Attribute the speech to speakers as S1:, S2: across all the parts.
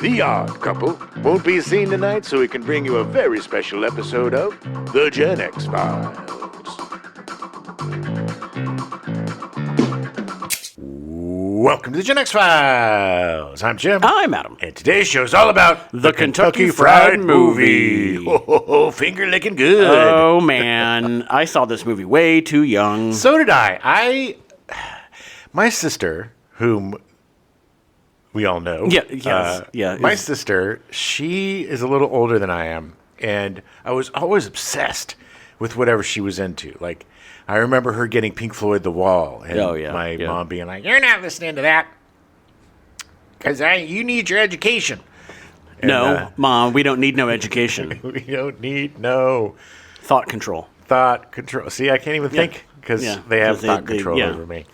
S1: The Odd Couple won't be seen tonight, so we can bring you a very special episode of The Gen X Files. Welcome to The Gen X Files. I'm Jim.
S2: I'm Adam.
S1: And today's show's all about
S2: the Kentucky Fried Movie.
S1: Oh, finger licking good.
S2: Oh, man. I saw this movie way too young.
S1: So did I. My sister, whom we all know.
S2: My
S1: sister, she is a little older than I am, and I was always obsessed with whatever she was into. Like, I remember her getting Pink Floyd The Wall, and my mom being like, "You're not listening to that, because you need your education." And,
S2: no, Mom, we don't need no education.
S1: We don't need no...
S2: Thought control.
S1: See, I can't even think, because they have thought control over me.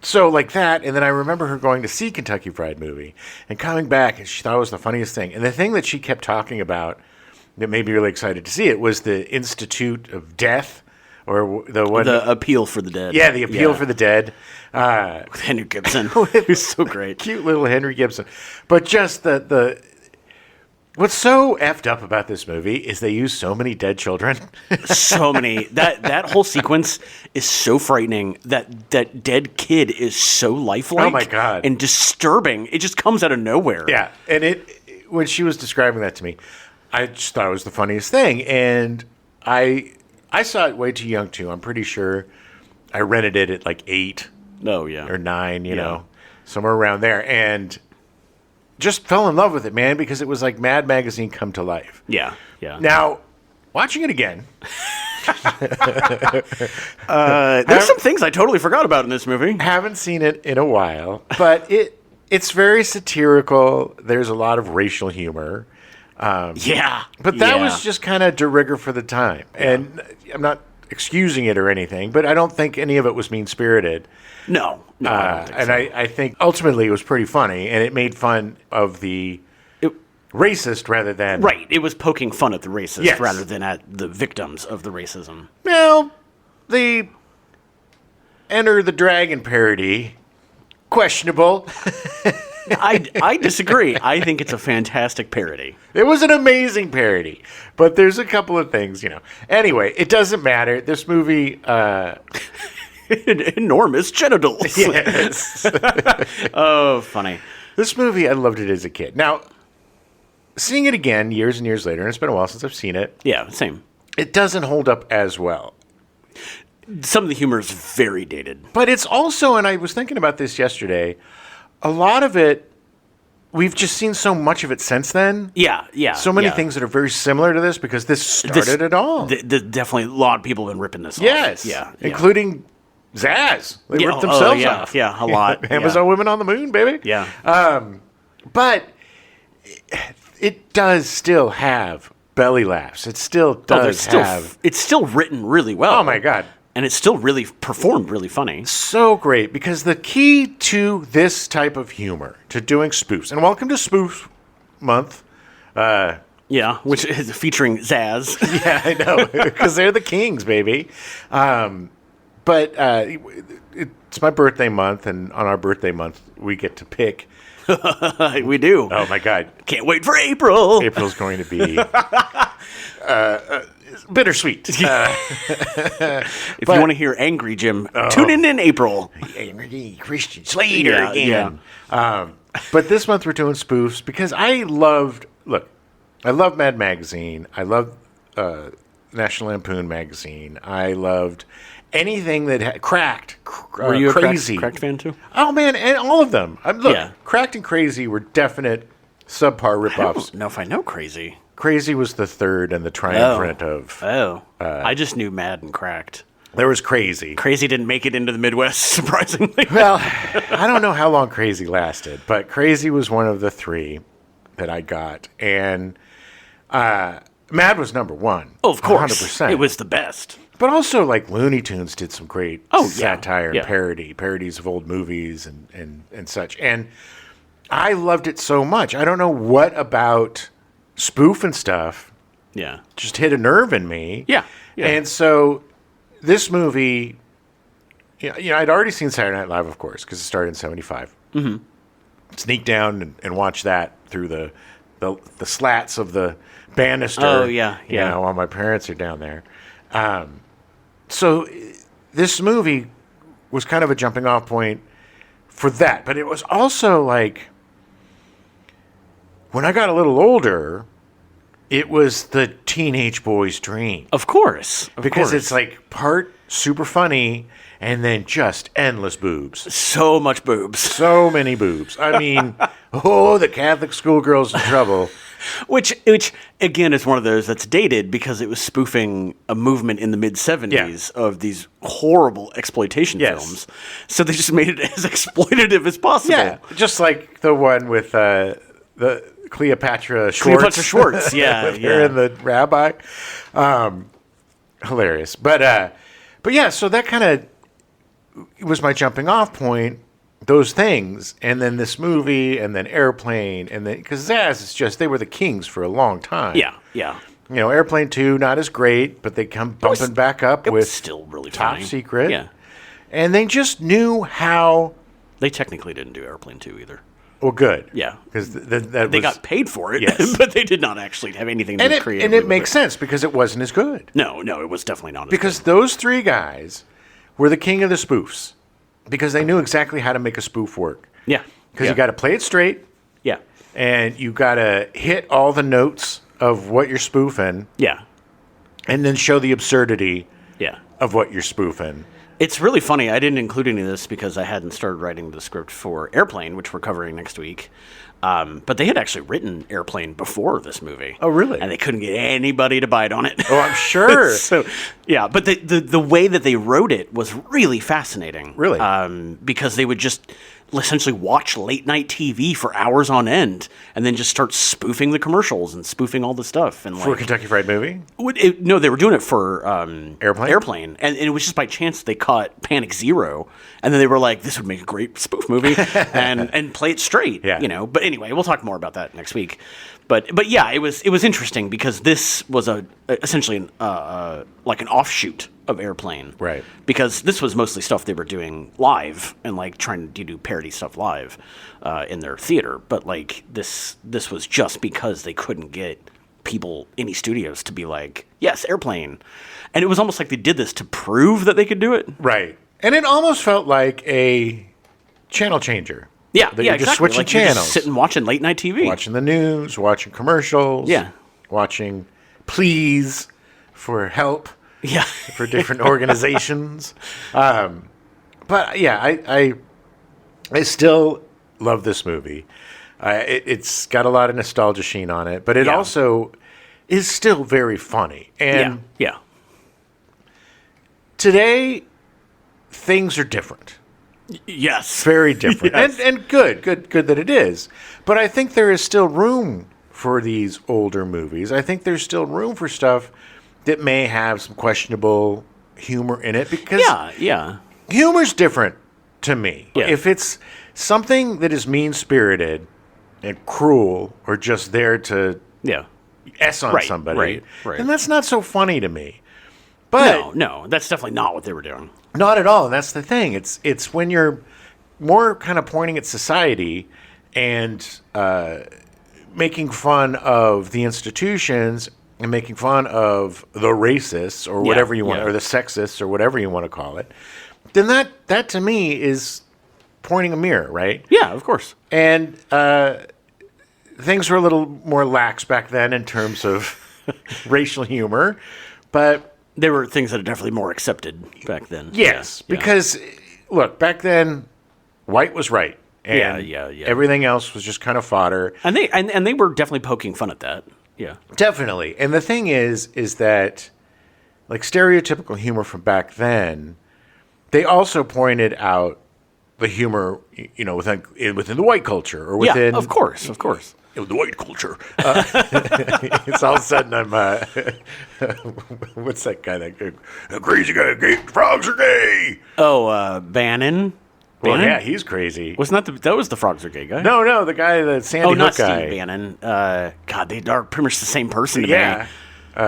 S1: So like that, and then I remember her going to see Kentucky Fried Movie and coming back, and she thought it was the funniest thing. And the thing that she kept talking about that made me really excited to see it was the Institute of Death, or the
S2: Appeal for the Dead.
S1: Yeah, the Appeal for the Dead.
S2: With Henry Gibson. Who's so great.
S1: Cute little Henry Gibson. But just the what's so effed up about this movie is they use so many dead children.
S2: So many. That whole sequence is so frightening. That dead kid is so lifelike.
S1: Oh, my God.
S2: And disturbing. It just comes out of nowhere.
S1: Yeah. And when she was describing that to me, I just thought it was the funniest thing. And I saw it way too young, too. I'm pretty sure I rented it at like 8 or 9, you know, somewhere around there. And just fell in love with it, man, because it was like Mad Magazine come to life.
S2: Yeah.
S1: Now, watching it again.
S2: There's some things I totally forgot about in this movie.
S1: Haven't seen it in a while, but it's very satirical. There's a lot of racial humor. But that was just kind of de rigueur for the time. Yeah. And I'm not excusing it or anything, but I don't think any of it was mean-spirited.
S2: No, I don't think
S1: so. I think ultimately it was pretty funny, and it made fun of the racist rather than...
S2: Right, it was poking fun at the racist rather than at the victims of the racism.
S1: Well, the Enter the Dragon parody, questionable.
S2: I disagree. I think it's a fantastic parody.
S1: It was an amazing parody, but there's a couple of things, you know. Anyway, it doesn't matter. This movie...
S2: Enormous genitals.
S1: Yes.
S2: Oh, funny.
S1: This movie, I loved it as a kid. Now, seeing it again years and years later, and it's been a while since I've seen it.
S2: Yeah, same.
S1: It doesn't hold up as well.
S2: Some of the humor is very dated.
S1: But it's also, and I was thinking about this yesterday, a lot of it, we've just seen so much of it since then.
S2: Yeah.
S1: So many things that are very similar to this because this started it all.
S2: Definitely, a lot of people have been ripping this off.
S1: Yes.
S2: Yeah.
S1: Including ZAZ. They ripped themselves off.
S2: Yeah, a lot.
S1: Amazon Women on the Moon, baby.
S2: Yeah.
S1: But it does still have belly laughs. It still does have...
S2: It's still written really well.
S1: Oh, my God.
S2: And it's still really performed really funny.
S1: So great, because the key to this type of humor, to doing spoofs, and welcome to Spoof Month.
S2: Which is featuring ZAZ.
S1: Yeah, I know, because they're the kings, baby. But it's my birthday month, and on our birthday month, we get to pick.
S2: We do.
S1: Oh, my God.
S2: Can't wait for April.
S1: April's going to be... bittersweet.
S2: If you want to hear Angry Jim, tune in April.
S1: Angry Christian Slater again. Yeah. But this month we're doing spoofs because I love Mad Magazine. I love National Lampoon Magazine. I loved anything that Cracked.
S2: Were you
S1: Crazy.
S2: a Cracked fan too?
S1: Oh, man, and all of them. Cracked and Crazy were definite subpar ripoffs.
S2: I don't know if I know Crazy.
S1: Crazy was the third and the triumvirate of...
S2: I just knew Mad and Cracked.
S1: There was Crazy.
S2: Crazy didn't make it into the Midwest, surprisingly.
S1: Well, I don't know how long Crazy lasted, but Crazy was one of the 3 that I got. And Mad was number 1.
S2: Oh, of course.
S1: 100%.
S2: It was the best.
S1: But also, like, Looney Tunes did some great satire and parodies of old movies and such. And I loved it so much. I don't know what about... spoof and stuff just hit a nerve in me.
S2: Yeah.
S1: And so this movie, I'd already seen Saturday Night Live, of course, because it started in 75. Mm-hmm. sneak down and watch that through the slats of the banister.
S2: Oh, yeah, yeah.
S1: You know, while my parents are down there. So this movie was kind of a jumping off point for that. But it was also like, when I got a little older, it was the teenage boy's dream.
S2: Of course.
S1: Because it's like part super funny and then just endless boobs.
S2: So much boobs.
S1: So many boobs. I mean, the Catholic schoolgirl's in trouble.
S2: Which again is one of those that's dated because it was spoofing a movement in the mid 70s of these horrible exploitation films. So they just made it as exploitative as possible.
S1: Yeah, just like the one with the Cleopatra Schwartz.
S2: Cleopatra Schwartz, yeah.
S1: With her and the rabbi. Hilarious. But yeah, so that kind of was my jumping off point. Those things, and then this movie, and then Airplane, and then because ZAZ is just, they were the kings for a long time.
S2: Yeah, yeah.
S1: You know, Airplane 2, not as great, but they come bumping back up with
S2: still really
S1: Top
S2: funny.
S1: Secret.
S2: Yeah.
S1: And they just knew how.
S2: They technically didn't do Airplane 2 either.
S1: Well, good.
S2: Yeah.
S1: Because
S2: they got paid for it,
S1: Yes.
S2: but they did not actually have anything to do creatively.
S1: And it makes sense because it wasn't as good.
S2: No, it was definitely not as
S1: Because
S2: good.
S1: those three guys were the king of the spoofs. Because they knew exactly how to make a spoof work.
S2: Yeah.
S1: Because you got to play it straight.
S2: Yeah.
S1: And you got to hit all the notes of what you're spoofing.
S2: Yeah.
S1: And then show the absurdity
S2: Yeah.
S1: of what you're spoofing.
S2: It's really funny. I didn't include any of this because I hadn't started writing the script for Airplane, which we're covering next week. But they had actually written Airplane before this movie.
S1: Oh, really?
S2: And they couldn't get anybody to bite on it.
S1: Oh, I'm sure.
S2: So, yeah, but the way that they wrote it was really fascinating.
S1: Really?
S2: Because they would just essentially watch late night TV for hours on end and then just start spoofing the commercials and spoofing all the stuff. And
S1: For a Kentucky Fried Movie?
S2: No, they were doing it for
S1: Airplane?
S2: and it was just by chance they caught Panic Zero, and then they were like, "This would make a great spoof movie," and play it straight.
S1: Yeah.
S2: You know. But anyway, we'll talk more about that next week. But yeah, it was interesting because this was essentially like an offshoot of Airplane,
S1: Right?
S2: Because this was mostly stuff they were doing live and like trying to do parody stuff live in their theater. But like this was just because they couldn't get people, any studios, to be like, yes, Airplane. And it was almost like they did this to prove that they could do it.
S1: Right. And it almost felt like a channel changer.
S2: Yeah,
S1: That
S2: yeah,
S1: you're just
S2: exactly.
S1: switching
S2: Like you're
S1: channels.
S2: just sitting watching late night TV.
S1: Watching the news, watching commercials.
S2: Yeah.
S1: Watching pleas for help.
S2: Yeah.
S1: For different organizations. But yeah, I still love this movie. It's got a lot of nostalgia sheen on it, but it also is still very funny. And
S2: yeah.
S1: today, things are different.
S2: Yes.
S1: Very different.
S2: Yes.
S1: And good that it is. But I think there is still room for these older movies. I think there's still room for stuff that may have some questionable humor in it because humor's different to me.
S2: Yeah.
S1: If it's something that is mean-spirited and cruel or just there to S on somebody,
S2: right.
S1: then that's not so funny to me. But
S2: No, that's definitely not what they were doing.
S1: not at all. And that's the thing. It's when you're more kind of pointing at society and making fun of the institutions and making fun of the racists or whatever you want, or the sexists or whatever you want to call it, then that to me is pointing a mirror, right?
S2: Yeah, of course.
S1: And things were a little more lax back then in terms of racial humor, but
S2: There were things that are definitely more accepted back then.
S1: yes,
S2: Yeah.
S1: because look, back then, white was right, and
S2: Yeah.
S1: everything else was just kind of fodder.
S2: And they were definitely poking fun at that. Yeah.
S1: Definitely. And the thing is that, like, stereotypical humor from back then, they also pointed out the humor, you know, within the white culture or within.
S2: Yeah, of course.
S1: The white culture. It's all of a sudden I'm. What's that guy? That crazy guy? Frogs are gay.
S2: Oh, Bannon.
S1: Well,
S2: Bannon?
S1: yeah, he's crazy.
S2: Wasn't that was the Frogs Are Gay guy?
S1: No, the guy, the Sandy
S2: Oh,
S1: Hook
S2: not
S1: guy.
S2: Steve Bannon. God, they are pretty much the same person to
S1: Yeah.
S2: me.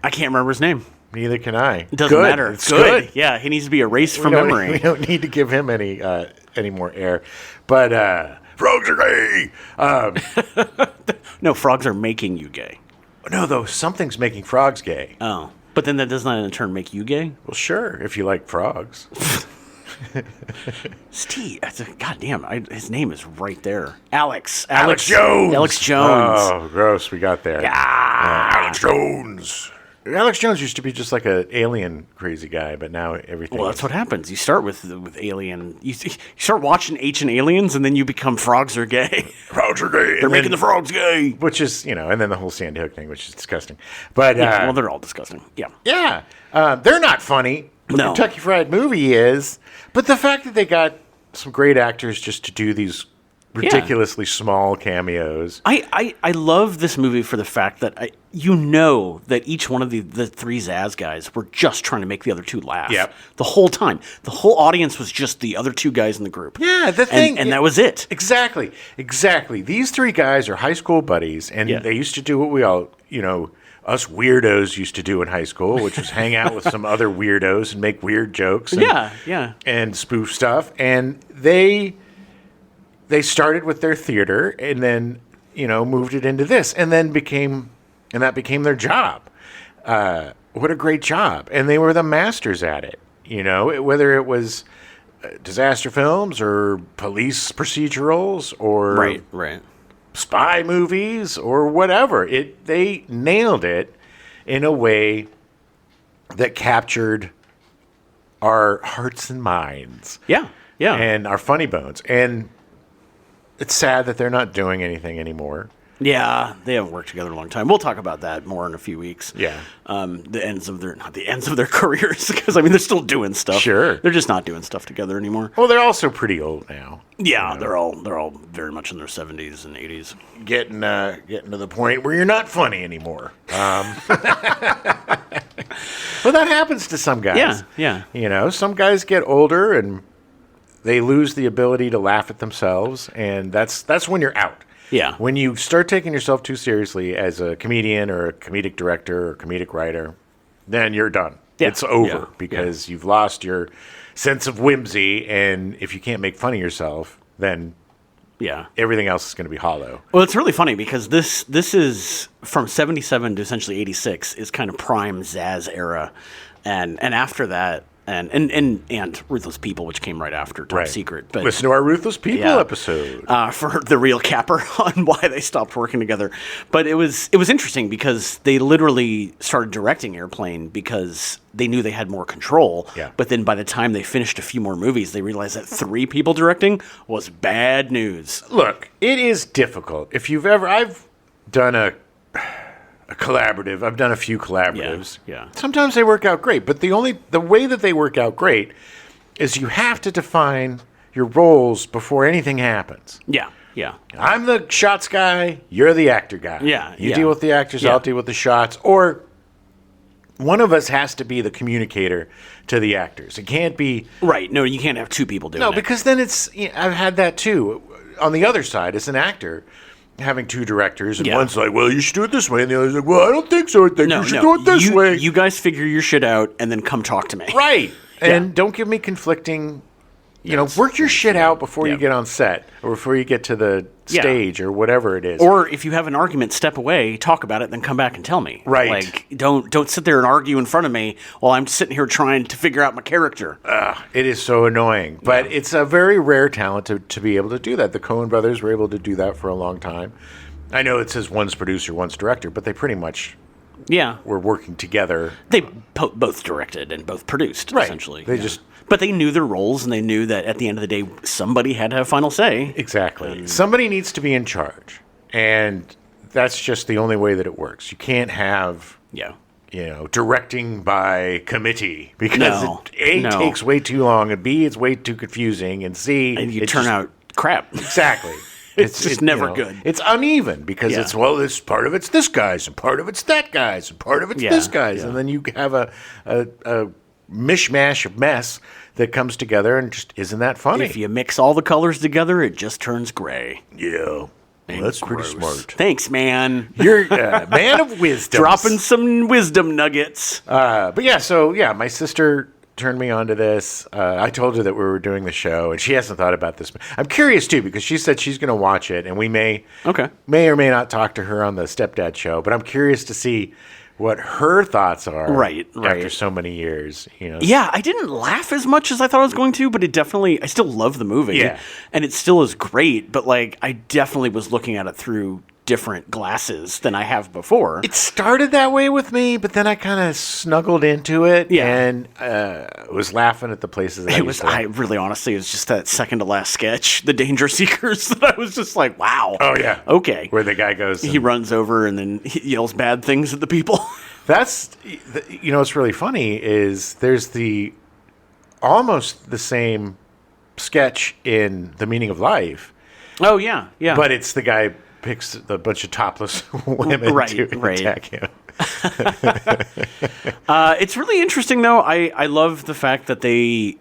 S2: I can't remember his name.
S1: Neither can I.
S2: It doesn't matter.
S1: It's good.
S2: Yeah, he needs to be erased from
S1: We
S2: memory.
S1: don't need to give him any more air. But Frogs are gay.
S2: No, frogs are making you gay.
S1: No, though, something's making frogs gay.
S2: Oh. But then that does not in turn make you gay?
S1: Well, sure, if you like frogs.
S2: Steve, goddamn, his name is right there. Alex
S1: Jones.
S2: Alex Jones.
S1: Oh, gross, we got there. Alex Jones. Alex Jones used to be just like an alien crazy guy, but now everything.
S2: Well, that's what happens. You start with Alien. You start watching Ancient Aliens, and then you become frogs are gay.
S1: Frogs are gay.
S2: They're making the frogs gay.
S1: Which is, and then the whole Sandy Hook thing, which is disgusting. But
S2: well, they're all disgusting. Yeah.
S1: Yeah. They're not funny.
S2: No.
S1: Kentucky Fried Movie is. But the fact that they got some great actors just to do these ridiculously small cameos.
S2: I love this movie for the fact that that each one of the three ZAZ guys were just trying to make the other two laugh.
S1: Yep.
S2: The whole time. The whole audience was just the other two guys in the group.
S1: Yeah, the thing.
S2: And that was it.
S1: Exactly. These three guys are high school buddies, and they used to do what we all, us weirdos used to do in high school, which was hang out with some other weirdos and make weird jokes. And spoof stuff. And they started with their theater and then, moved it into this and then that became their job. What a great job. And they were the masters at it, whether it was disaster films or police procedurals or
S2: right.
S1: spy movies or whatever. They nailed it in a way that captured our hearts and minds.
S2: Yeah.
S1: And our funny bones. And it's sad that they're not doing anything anymore.
S2: Yeah, they haven't worked together in a long time. We'll talk about that more in a few weeks.
S1: Yeah.
S2: Not the ends of their careers, because they're still doing stuff.
S1: Sure.
S2: They're just not doing stuff together anymore.
S1: Well, they're also pretty old now.
S2: Yeah, they're all very much in their 70s and 80s.
S1: Getting to the point where you're not funny anymore. Well, that happens to some guys.
S2: Yeah.
S1: Some guys get older and they lose the ability to laugh at themselves, and that's when you're out.
S2: Yeah.
S1: When you start taking yourself too seriously as a comedian or a comedic director or comedic writer, then you're done.
S2: Yeah.
S1: It's over because you've lost your sense of whimsy, and if you can't make fun of yourself, then everything else is going to be hollow.
S2: Well, it's really funny because this is from 77 to essentially 86 is kind of prime ZAZ era, and after that. And Ruthless People, which came right after Top Secret. But
S1: listen to our Ruthless People episode
S2: for the real capper on why they stopped working together. But it was interesting because they literally started directing Airplane because they knew they had more control.
S1: Yeah.
S2: But then by the time they finished a few more movies, they realized that 3 people directing was bad news.
S1: Look, it is difficult. I've done a collaborative. I've done a few collaboratives.
S2: Yeah.
S1: Sometimes they work out great, but the way that they work out great is you have to define your roles before anything happens.
S2: Yeah.
S1: I'm the shots guy, you're the actor guy. You deal with the actors, I'll deal with the shots. Or one of us has to be the communicator to the actors. It can't be...
S2: Right. No, you can't have 2 people doing it.
S1: No, because then it's... I've had that too. On the other side, as an actor... having 2 directors, and one's like, well, you should do it this way, and the other's like, well, I don't think so. I think you should do it this way.
S2: You guys figure your shit out, and then come talk to me.
S1: Right. And don't give me conflicting... work your shit out before you get on set, or before you get to the stage, or whatever it is.
S2: Or if you have an argument, step away, talk about it, then come back and tell me.
S1: Right.
S2: Like, don't sit there and argue in front of me while I'm sitting here trying to figure out my character.
S1: It is so annoying. But it's a very rare talent to be able to do that. The Coen brothers were able to do that for a long time. I know it says one's producer, one's director, but they pretty much were working together.
S2: They both directed and both produced, essentially. But they knew their roles, and they knew that at the end of the day, somebody had to have final say.
S1: Exactly. Somebody needs to be in charge. And that's just the only way that it works. You can't have, directing by committee. Because it takes way too long, and B, it's way too confusing, and C...
S2: And you turn out crap.
S1: Exactly.
S2: It's just never good.
S1: It's uneven, because it's part of it's this guy's, and part of it's that guy's, and part of it's this guy's. And then you have a mishmash of mess that comes together and just isn't that funny.
S2: If you mix all the colors together, it just turns gray.
S1: Yeah. Well, that's pretty smart.
S2: Thanks, man.
S1: You're a man of wisdom.
S2: Dropping some wisdom nuggets.
S1: But my sister turned me onto this. I told her that we were doing the show, and she hasn't thought about this. I'm curious too because she said she's going to watch it, and we may or may not talk to her on the Stepdad show. But I'm curious to see what her thoughts are.
S2: Right.
S1: After so many years,
S2: Yeah, I didn't laugh as much as I thought I was going to, but I still love the movie.
S1: Yeah.
S2: And it still is great, but like I definitely was looking at it through different glasses than I have before.
S1: It started that way with me, but then I kind of snuggled into it and was laughing at the places that
S2: honestly, it was just that second to last sketch, the Danger Seekers, that I was just like, wow.
S1: Oh, yeah.
S2: Okay.
S1: Where the guy goes.
S2: He runs over and then he yells bad things at the people.
S1: That's, what's really funny is there's almost the same sketch in The Meaning of Life.
S2: Oh, yeah. Yeah.
S1: But it's the guy picks a bunch of topless women to attack him.
S2: It's really interesting, though. I love the fact that the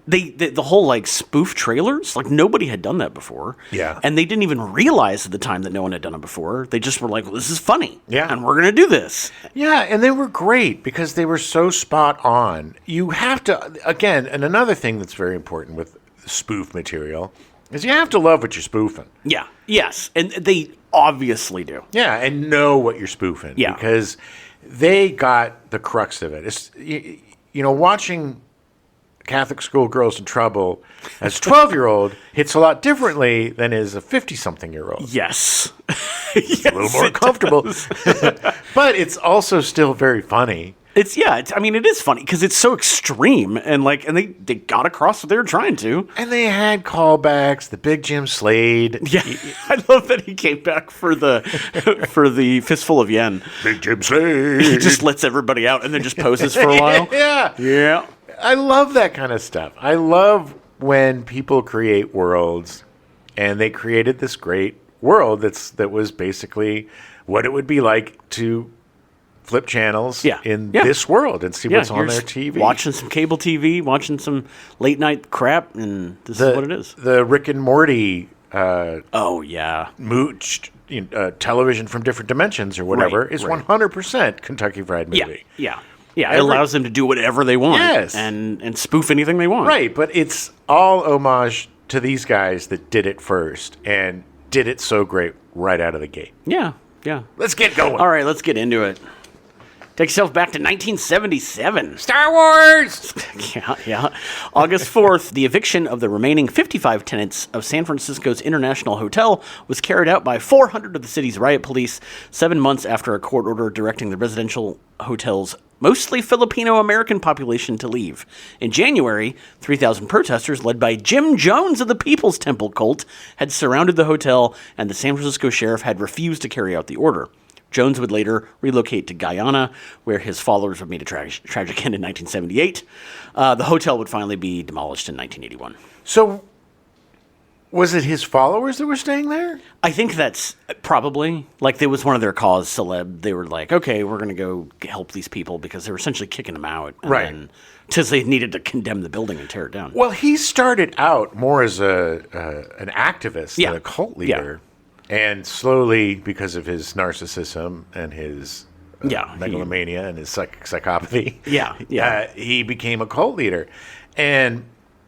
S2: whole like spoof trailers, like nobody had done that before.
S1: Yeah.
S2: And they didn't even realize at the time that no one had done it before. They just were like, well, this is funny.
S1: Yeah.
S2: And we're going to do this.
S1: Yeah, and they were great because they were so spot on. You have to, again, and another thing that's very important with spoof material is you have to love what you're spoofing.
S2: Yeah. Yes. And they obviously do.
S1: Yeah, and know what you're spoofing.
S2: Yeah.
S1: Because they got the crux of it. It's, watching Catholic School Girls in Trouble as a 12-year-old hits a lot differently than as a 50-something-year-old. Yes,
S2: Yes,
S1: a little more comfortable. But it's also still very funny.
S2: it is funny because it's so extreme and they got across what they were trying to.
S1: And they had callbacks, the Big Jim Slade.
S2: Yeah, I love that he came back for the fistful of yen.
S1: Big Jim Slade.
S2: He just lets everybody out and then just poses for a while.
S1: Yeah. I love that kind of stuff. I love when people create worlds, and they created this great world that was basically what it would be like to flip channels in this world and see what's on their TV.
S2: Watching some cable TV, watching some late night crap, and this is what it is.
S1: The Rick and Morty television from different dimensions or whatever is 100% Kentucky Fried Movie.
S2: Yeah. It allows them to do whatever they want and spoof anything they want.
S1: Right, but it's all homage to these guys that did it first and did it so great right out of the gate.
S2: Yeah.
S1: Let's get going.
S2: All right, let's get into it. Take yourself back to 1977.
S1: Star Wars!
S2: Yeah. August 4th, the eviction of the remaining 55 tenants of San Francisco's International Hotel was carried out by 400 of the city's riot police 7 months after a court order directing the residential hotel's mostly Filipino-American population to leave. In January, 3,000 protesters led by Jim Jones of the People's Temple cult had surrounded the hotel, and the San Francisco sheriff had refused to carry out the order. Jones would later relocate to Guyana, where his followers would meet a tragic end in 1978. The hotel would finally be demolished in 1981.
S1: So, was it his followers that were staying there?
S2: I think that's probably, there was one of their cause celeb. They were like, okay, we're going to go help these people because they were essentially kicking them out.
S1: Right.
S2: Because they needed to condemn the building and tear it down.
S1: Well, he started out more as an activist than a cult leader. Yeah. And slowly, because of his narcissism and his megalomania and his psychopathy, he became a cult leader. And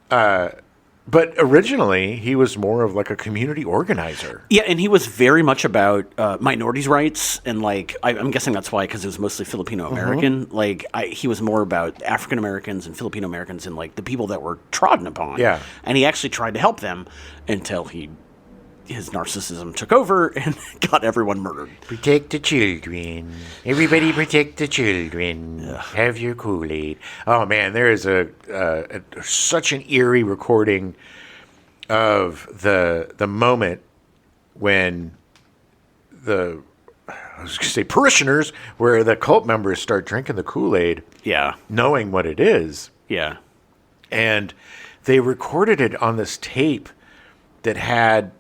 S1: but originally, he was more of like a community organizer.
S2: Yeah, and he was very much about minorities' rights, and I'm guessing that's why, because it was mostly Filipino American. Mm-hmm. He was more about African Americans and Filipino Americans and the people that were trodden upon.
S1: Yeah,
S2: and he actually tried to help them until his narcissism took over and got everyone murdered.
S1: Protect the children. Everybody protect the children. Ugh. Have your Kool-Aid. Oh, man, there is such an eerie recording of the moment when parishioners, where the cult members start drinking the Kool-Aid.
S2: Yeah.
S1: Knowing what it is.
S2: Yeah.
S1: And they recorded it on this tape that had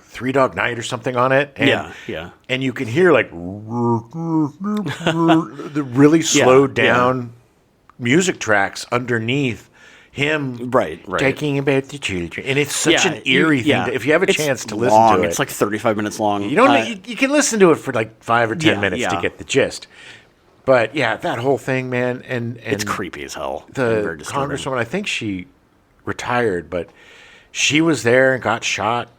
S1: Three Dog Night or something on it. And, and you can hear the really slowed down music tracks underneath him talking about the children. And it's such an eerie thing. If you have a chance to listen to it.
S2: It's 35 minutes long.
S1: You don't. You can listen to it for 5 or 10 minutes to get the gist. But yeah, that whole thing, man, and
S2: It's creepy as hell. and
S1: the
S2: very disturbing.
S1: congresswoman, I think she retired, but she was there and got shot.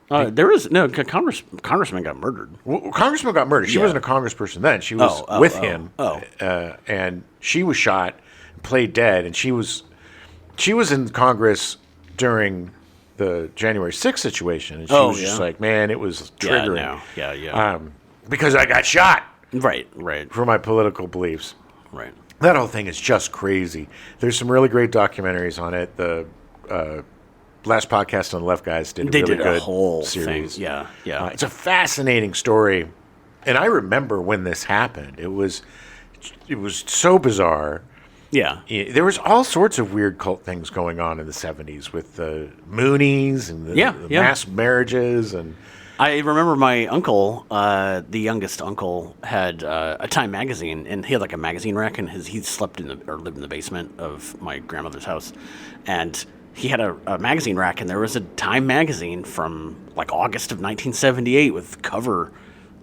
S2: There was no congressman got murdered.
S1: Well, Congressman got murdered. She
S2: Yeah.
S1: wasn't a congressperson then. She was with him. And she was shot, played dead, and she was in Congress during the January 6th situation, and she was just like, man, it was triggering.
S2: Yeah.
S1: Because I got shot
S2: Right.
S1: for my political beliefs.
S2: Right.
S1: That whole thing is just crazy. There's some really great documentaries on it. The last podcast on the Left guys did a
S2: They
S1: really
S2: did
S1: good
S2: a whole
S1: series.
S2: thing. Yeah.
S1: It's a fascinating story, and I remember when this happened. It was so bizarre.
S2: Yeah.
S1: There was all sorts of weird cult things going on in the 70s with the Moonies and the mass marriages. And
S2: I remember my uncle, the youngest uncle, had a Time magazine, and he had like a magazine rack, and he lived in the basement of my grandmother's house, and he had a magazine rack, and there was a Time magazine from like August of 1978 with cover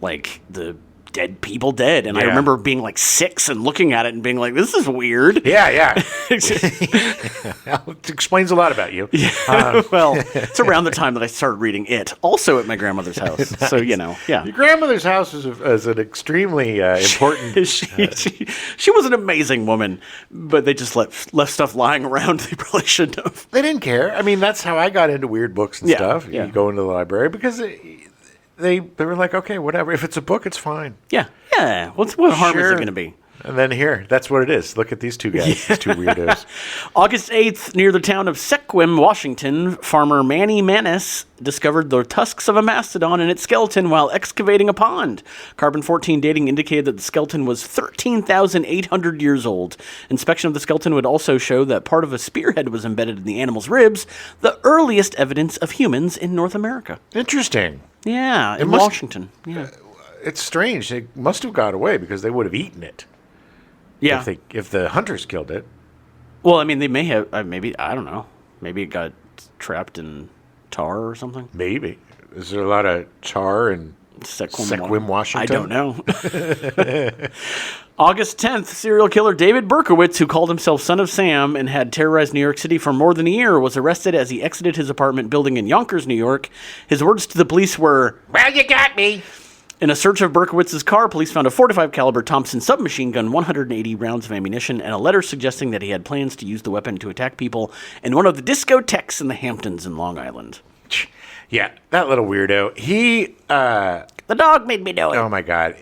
S2: like the dead people dead, and I remember being like 6 and looking at it and being like, this is weird.
S1: Yeah. It explains a lot about you.
S2: Well, it's around the time that I started reading it, also at my grandmother's house. Nice. So,
S1: Your grandmother's house is an extremely important...
S2: she was an amazing woman, but they just left stuff lying around they probably shouldn't have.
S1: They didn't care. I mean, that's how I got into weird books and stuff. You go into the library because... They were like, okay, whatever. If it's a book, it's fine.
S2: Yeah. What harm is it going to be?
S1: And then here, that's what it is. Look at these two guys, these two weirdos.
S2: August 8th, near the town of Sequim, Washington, farmer Manny Manis discovered the tusks of a mastodon in its skeleton while excavating a pond. Carbon-14 dating indicated that the skeleton was 13,800 years old. Inspection of the skeleton would also show that part of a spearhead was embedded in the animal's ribs, the earliest evidence of humans in North America.
S1: Interesting.
S2: Yeah, in Washington. Yeah.
S1: It's strange. They must have got away because they would have eaten it.
S2: Yeah.
S1: If the hunters killed it.
S2: Well, I mean, they may have, maybe, I don't know. Maybe it got trapped in tar or something.
S1: Maybe. Is there a lot of tar in Sequim, Washington?
S2: I don't know. August 10th, serial killer David Berkowitz, who called himself Son of Sam and had terrorized New York City for more than a year, was arrested as he exited his apartment building in Yonkers, New York. His words to the police were, "Well, you got me." In a search of Berkowitz's car, police found a .45 caliber Thompson submachine gun, 180 rounds of ammunition, and a letter suggesting that he had plans to use the weapon to attack people in one of the discotheques in the Hamptons in Long Island.
S1: Yeah, that little weirdo.
S2: The dog made me do it.
S1: Oh, my God.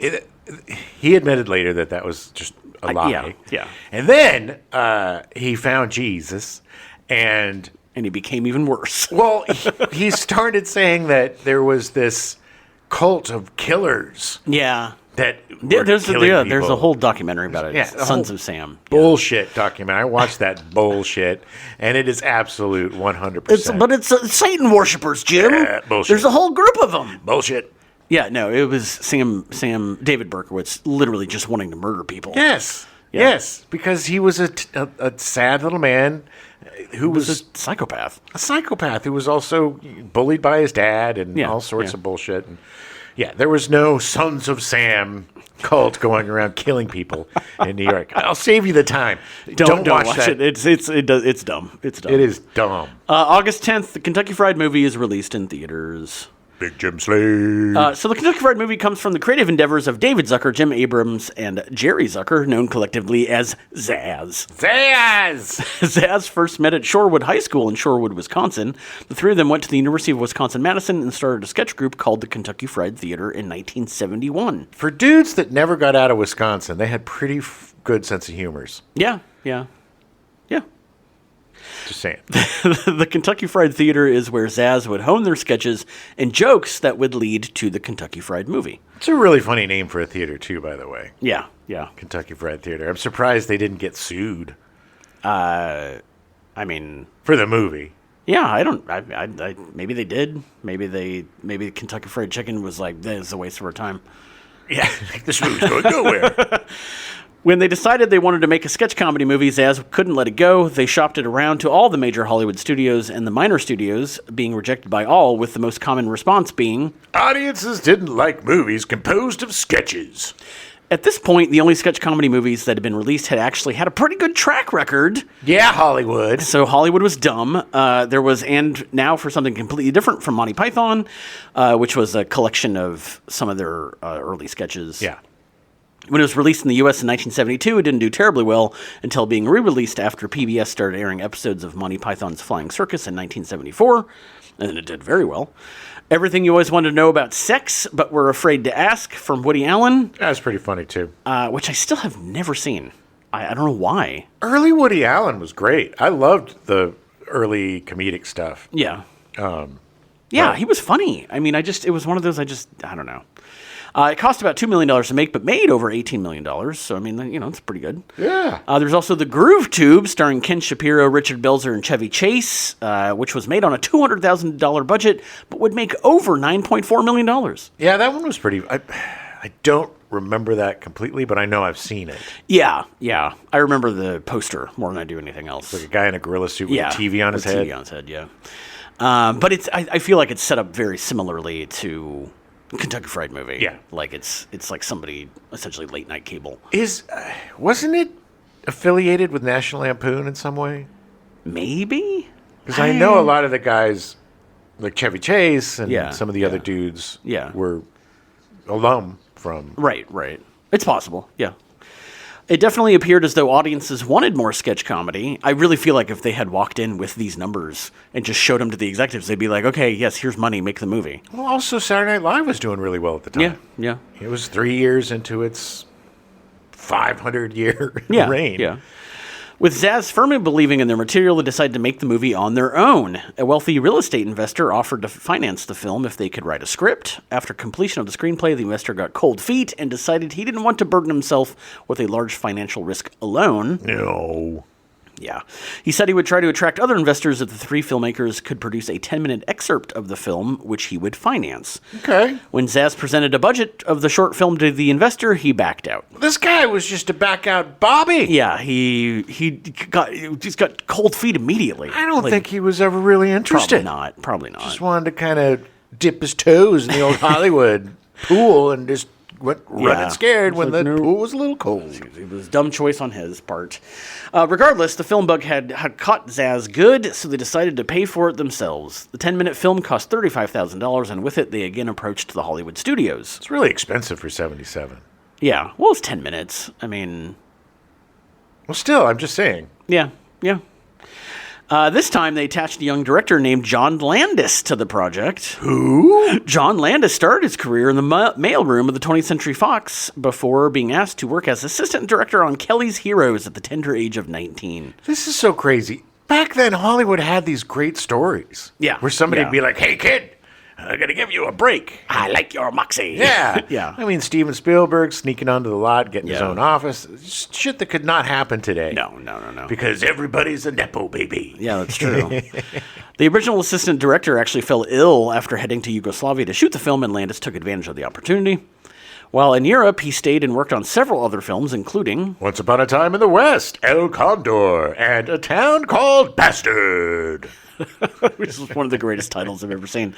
S1: He admitted later that was just a lie.
S2: Yeah.
S1: And then he found Jesus, and
S2: he became even worse.
S1: Well, he started saying that there was this cult of killers.
S2: Yeah.
S1: That
S2: there's a whole documentary about it. Yeah, Sons of Sam.
S1: Bullshit documentary. I watched that bullshit, and it is absolute 100%.
S2: But it's Satan worshippers, Jim.
S1: Bullshit.
S2: There's a whole group of them.
S1: Bullshit.
S2: Yeah, no, it was David Berkowitz literally just wanting to murder people.
S1: Yes. Yeah. Yes, because he was a sad little man who was
S2: a psychopath.
S1: A psychopath who was also bullied by his dad and all sorts of bullshit. And there was no Sons of Sam cult going around killing people in New York. I'll save you the time. Don't watch that.
S2: It's dumb. It's dumb.
S1: It is dumb.
S2: August 10th, the Kentucky Fried Movie is released in theaters.
S1: Big Jim Slade.
S2: So the Kentucky Fried Movie comes from the creative endeavors of David Zucker, Jim Abrams, and Jerry Zucker, known collectively as ZAZ.
S1: ZAZ!
S2: ZAZ first met at Shorewood High School in Shorewood, Wisconsin. The three of them went to the University of Wisconsin-Madison and started a sketch group called the Kentucky Fried Theater in 1971.
S1: For dudes that never got out of Wisconsin, they had pretty good sense of humors.
S2: Yeah.
S1: Just saying.
S2: The Kentucky Fried Theater is where ZAZ would hone their sketches and jokes that would lead to the Kentucky Fried Movie.
S1: It's a really funny name for a theater, too, by the way.
S2: Yeah.
S1: Kentucky Fried Theater. I'm surprised they didn't get sued.
S2: I mean...
S1: For the movie.
S2: Yeah, I maybe they did. Maybe Kentucky Fried Chicken was like, this is a waste of our time.
S1: Yeah, this movie's going nowhere.
S2: When they decided they wanted to make a sketch comedy movie, ZAZ couldn't let it go. They shopped it around to all the major Hollywood studios and the minor studios, being rejected by all, with the most common response being...
S1: Audiences didn't like movies composed of sketches.
S2: At this point, the only sketch comedy movies that had been released had actually had a pretty good track record.
S1: Yeah, Hollywood.
S2: So Hollywood was dumb. There was, and now for something completely different from Monty Python, which was a collection of some of their early sketches.
S1: Yeah.
S2: When it was released in the U.S. in 1972, it didn't do terribly well until being re-released after PBS started airing episodes of Monty Python's Flying Circus in 1974, and then it did very well. Everything You Always Wanted to Know About Sex, But Were Afraid to Ask, from Woody Allen.
S1: That's pretty funny, too.
S2: Which I still have never seen. I don't know why.
S1: Early Woody Allen was great. I loved the early comedic stuff.
S2: Yeah. He was funny. I mean, it was one of those, I don't know. It cost about $2 million to make, but made over $18 million. So, I mean, it's pretty good.
S1: Yeah.
S2: There's also The Groove Tube, starring Ken Shapiro, Richard Belzer, and Chevy Chase, which was made on a $200,000 budget, but would make over $9.4 million.
S1: Yeah, that one was pretty... I don't remember that completely, but I know I've seen it.
S2: Yeah. I remember the poster more than I do anything else.
S1: Like a guy in a gorilla suit with a TV on his head.
S2: TV on his head, yeah. But I feel like it's set up very similarly to Kentucky Fried Movie.
S1: Yeah.
S2: Like it's like somebody, essentially late night cable.
S1: Wasn't it affiliated with National Lampoon in some way?
S2: Maybe?
S1: Because I know a lot of the guys, like Chevy Chase and some of the other dudes were alum from...
S2: Right. It's possible, yeah. It definitely appeared as though audiences wanted more sketch comedy. I really feel like if they had walked in with these numbers and just showed them to the executives, they'd be like, okay, yes, here's money, make the movie.
S1: Well, also Saturday Night Live was doing really well at the time.
S2: Yeah.
S1: It was 3 years into its 500-year reign.
S2: Yeah. With ZAZ firmly believing in their material, they decided to make the movie on their own. A wealthy real estate investor offered to finance the film if they could write a script. After completion of the screenplay, the investor got cold feet and decided he didn't want to burden himself with a large financial risk alone.
S1: No.
S2: Yeah. He said he would try to attract other investors if the three filmmakers could produce a 10-minute excerpt of the film, which he would finance.
S1: Okay.
S2: When ZAZ presented a budget of the short film to the investor, he backed out.
S1: This guy was just a back-out Bobby.
S2: Yeah, he just got cold feet immediately.
S1: I don't think he was ever really interested.
S2: Probably not.
S1: Just wanted to kind of dip his toes in the old Hollywood pool and just went running scared when the pool was a little cold.
S2: It was a dumb choice on his part. Regardless, the film bug had caught ZAZ good, so they decided to pay for it themselves. The 10-minute film cost $35,000, and with it, they again approached the Hollywood studios.
S1: It's really expensive for 77.
S2: Yeah, well, it's 10 minutes. I mean...
S1: Well, still, I'm just saying.
S2: Yeah. This time, they attached a young director named John Landis to the project.
S1: Who?
S2: John Landis started his career in the mailroom of the 20th Century Fox before being asked to work as assistant director on Kelly's Heroes at the tender age of 19.
S1: This is so crazy. Back then, Hollywood had these great stories.
S2: Yeah.
S1: Where somebody would be like, hey, kid, I'm going to give you a break.
S2: I like your moxie.
S1: Yeah.
S2: Yeah.
S1: I mean, Steven Spielberg sneaking onto the lot, getting his own office. Shit that could not happen today.
S2: No.
S1: Because everybody's a Nepo baby.
S2: Yeah, that's true. The original assistant director actually fell ill after heading to Yugoslavia to shoot the film, and Landis took advantage of the opportunity. While in Europe, he stayed and worked on several other films, including...
S1: Once Upon a Time in the West, El Condor, and A Town Called Bastard.
S2: Which is one of the greatest titles I've ever seen.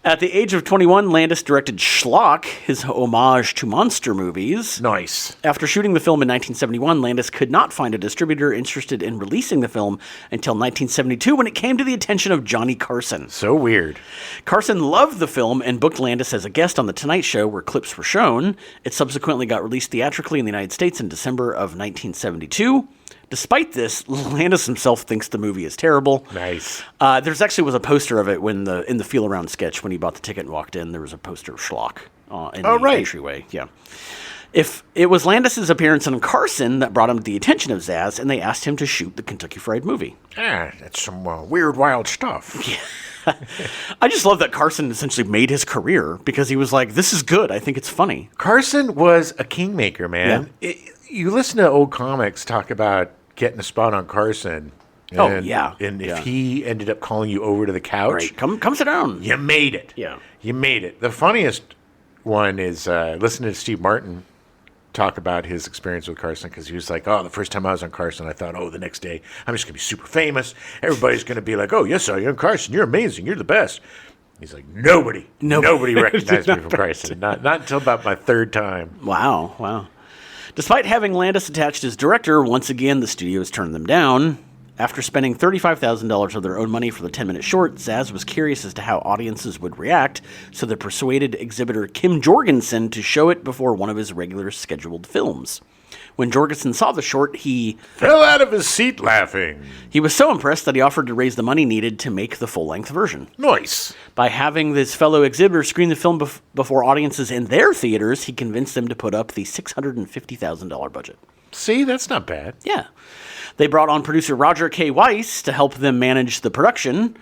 S2: At the age of 21, Landis directed Schlock, his homage to monster movies.
S1: Nice.
S2: After shooting the film in 1971, Landis could not find a distributor interested in releasing the film until 1972 when it came to the attention of Johnny Carson.
S1: So weird.
S2: Carson loved the film and booked Landis as a guest on The Tonight Show where clips were shown. It subsequently got released theatrically in the United States in December of 1972. Despite this, Landis himself thinks the movie is terrible.
S1: Nice.
S2: There's actually was a poster of it in the Feel Around sketch when he bought the ticket and walked in. There was a poster of Schlock in the entryway. Yeah. If it was Landis's appearance on Carson that brought him to the attention of ZAZ, and they asked him to shoot the Kentucky Fried Movie.
S1: That's some weird, wild stuff.
S2: Yeah. I just love that Carson essentially made his career because he was like, "This is good. I think it's funny."
S1: Carson was a kingmaker, man. Yeah. You listen to old comics talk about getting a spot on Carson. And if he ended up calling you over to the couch,
S2: right. Come sit down.
S1: You made it.
S2: Yeah,
S1: you made it. The funniest one is listening to Steve Martin talk about his experience with Carson, because he was like, the first time I was on Carson, I thought, the next day I'm just gonna be super famous. Everybody's gonna be like, yes, I am Carson. You're amazing. You're the best. He's like, nobody recognized me from Carson. Not until about my third time.
S2: Wow. Despite having Landis attached as director, once again, the studios turned them down. After spending $35,000 of their own money for the 10-minute short, ZAZ was curious as to how audiences would react, so they persuaded exhibitor Kim Jorgensen to show it before one of his regular scheduled films. When Jorgensen saw the short, he
S1: fell out of his seat laughing.
S2: He was so impressed that he offered to raise the money needed to make the full-length version.
S1: Nice.
S2: By having this fellow exhibitor screen the film before audiences in their theaters, he convinced them to put up the $650,000 budget.
S1: See, that's not bad.
S2: Yeah. They brought on producer Roger K. Weiss to help them manage the production.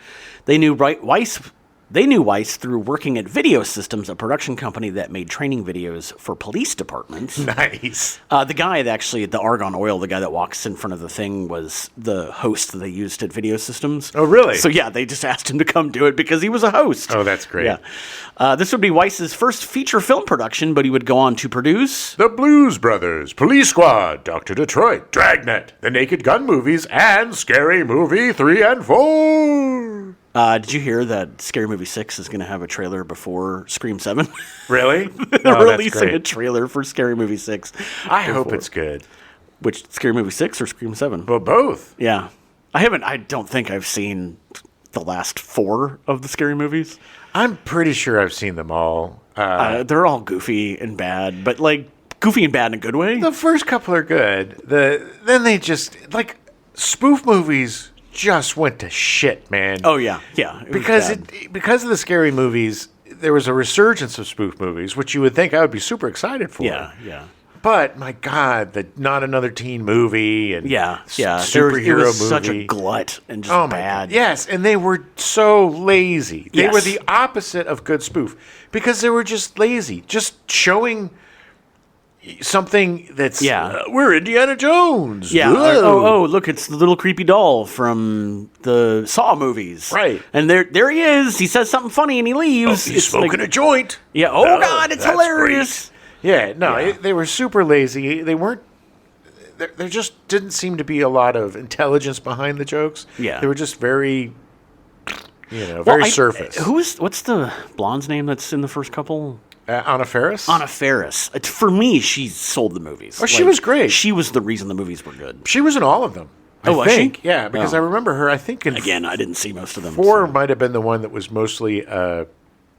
S2: They knew Weiss through working at Video Systems, a production company that made training videos for police departments.
S1: Nice.
S2: The guy that actually, the Argon Oil, the guy that walks in front of the thing, was the host that they used at Video Systems.
S1: Oh, really?
S2: So, yeah, they just asked him to come do it because he was a host.
S1: Oh, that's great.
S2: Yeah. This would be Weiss's first feature film production, but he would go on to produce
S1: The Blues Brothers, Police Squad, Dr. Detroit, Dragnet, The Naked Gun movies, and Scary Movie 3 and 4.
S2: Did you hear that Scary Movie 6 is going to have a trailer before Scream 7?
S1: Really?
S2: They're releasing a trailer for Scary Movie 6.
S1: I hope it's good.
S2: Which, Scary Movie 6 or Scream 7?
S1: Well, both.
S2: Yeah. I don't think I've seen the last 4 of the Scary movies.
S1: I'm pretty sure I've seen them all.
S2: They're all goofy and bad, but like goofy and bad in a good way.
S1: The first couple are good. Then they just, like, spoof movies just went to shit, man.
S2: Oh yeah, yeah.
S1: Because of the Scary movies, there was a resurgence of spoof movies, which you would think I would be super excited for.
S2: Yeah, yeah.
S1: But my God, the Not Another Teen movie and superhero
S2: it was
S1: movie,
S2: such a glut and just bad.
S1: Yes, and they were so lazy. They
S2: Yes.
S1: were the opposite of good spoof because they were just lazy, just showing something that's we're Indiana Jones.
S2: Yeah.
S1: Whoa.
S2: Oh, look, it's the little creepy doll from the Saw movies.
S1: Right.
S2: And there he is. He says something funny and he leaves.
S1: He's smoking a joint.
S2: Yeah. Oh, God, it's hilarious.
S1: Great. Yeah. No, they were super lazy. They weren't. There just didn't seem to be a lot of intelligence behind the jokes.
S2: Yeah.
S1: They were just very, very surface.
S2: What's the blonde's name that's in the first couple?
S1: Anna Faris?
S2: Anna Faris. For me, she sold the movies.
S1: Oh, she was great.
S2: She was the reason the movies were good.
S1: She was in all of them.
S2: Was
S1: she?
S2: Yeah,
S1: because I remember her, I think
S2: Again, I didn't see most of them.
S1: 4 might have been the one that was mostly a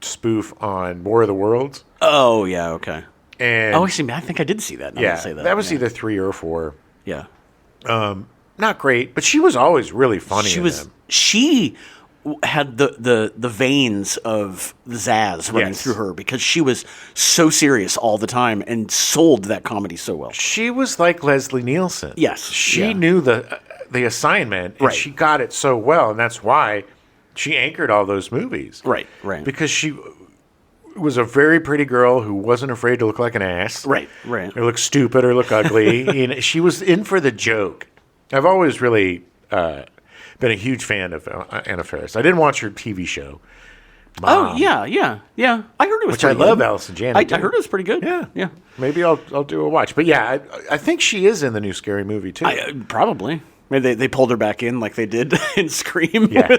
S1: spoof on War of the Worlds.
S2: Oh, yeah, okay.
S1: And
S2: I think I did see that.
S1: Yeah, that was either 3 or 4.
S2: Yeah.
S1: Not great, but she was always really funny in them.
S2: She had the veins of the Zaz running through her because she was so serious all the time and sold that comedy so well.
S1: She was like Leslie Nielsen.
S2: Yes.
S1: She knew the assignment, and she got it so well, and that's why she anchored all those movies.
S2: Right, right.
S1: Because she was a very pretty girl who wasn't afraid to look like an ass.
S2: Right, right.
S1: Or look stupid or look ugly. She was in for the joke. I've always really been a huge fan of Anna Faris. I didn't watch her TV show. Mom,
S2: Oh, yeah. I heard it was
S1: which I
S2: pretty
S1: love
S2: good.
S1: Allison Janney.
S2: I heard it was pretty good.
S1: Yeah. Maybe I'll do a watch. But yeah, I think she is in the new Scary Movie too.
S2: Probably. Maybe they pulled her back in like they did in Scream.
S1: Yeah.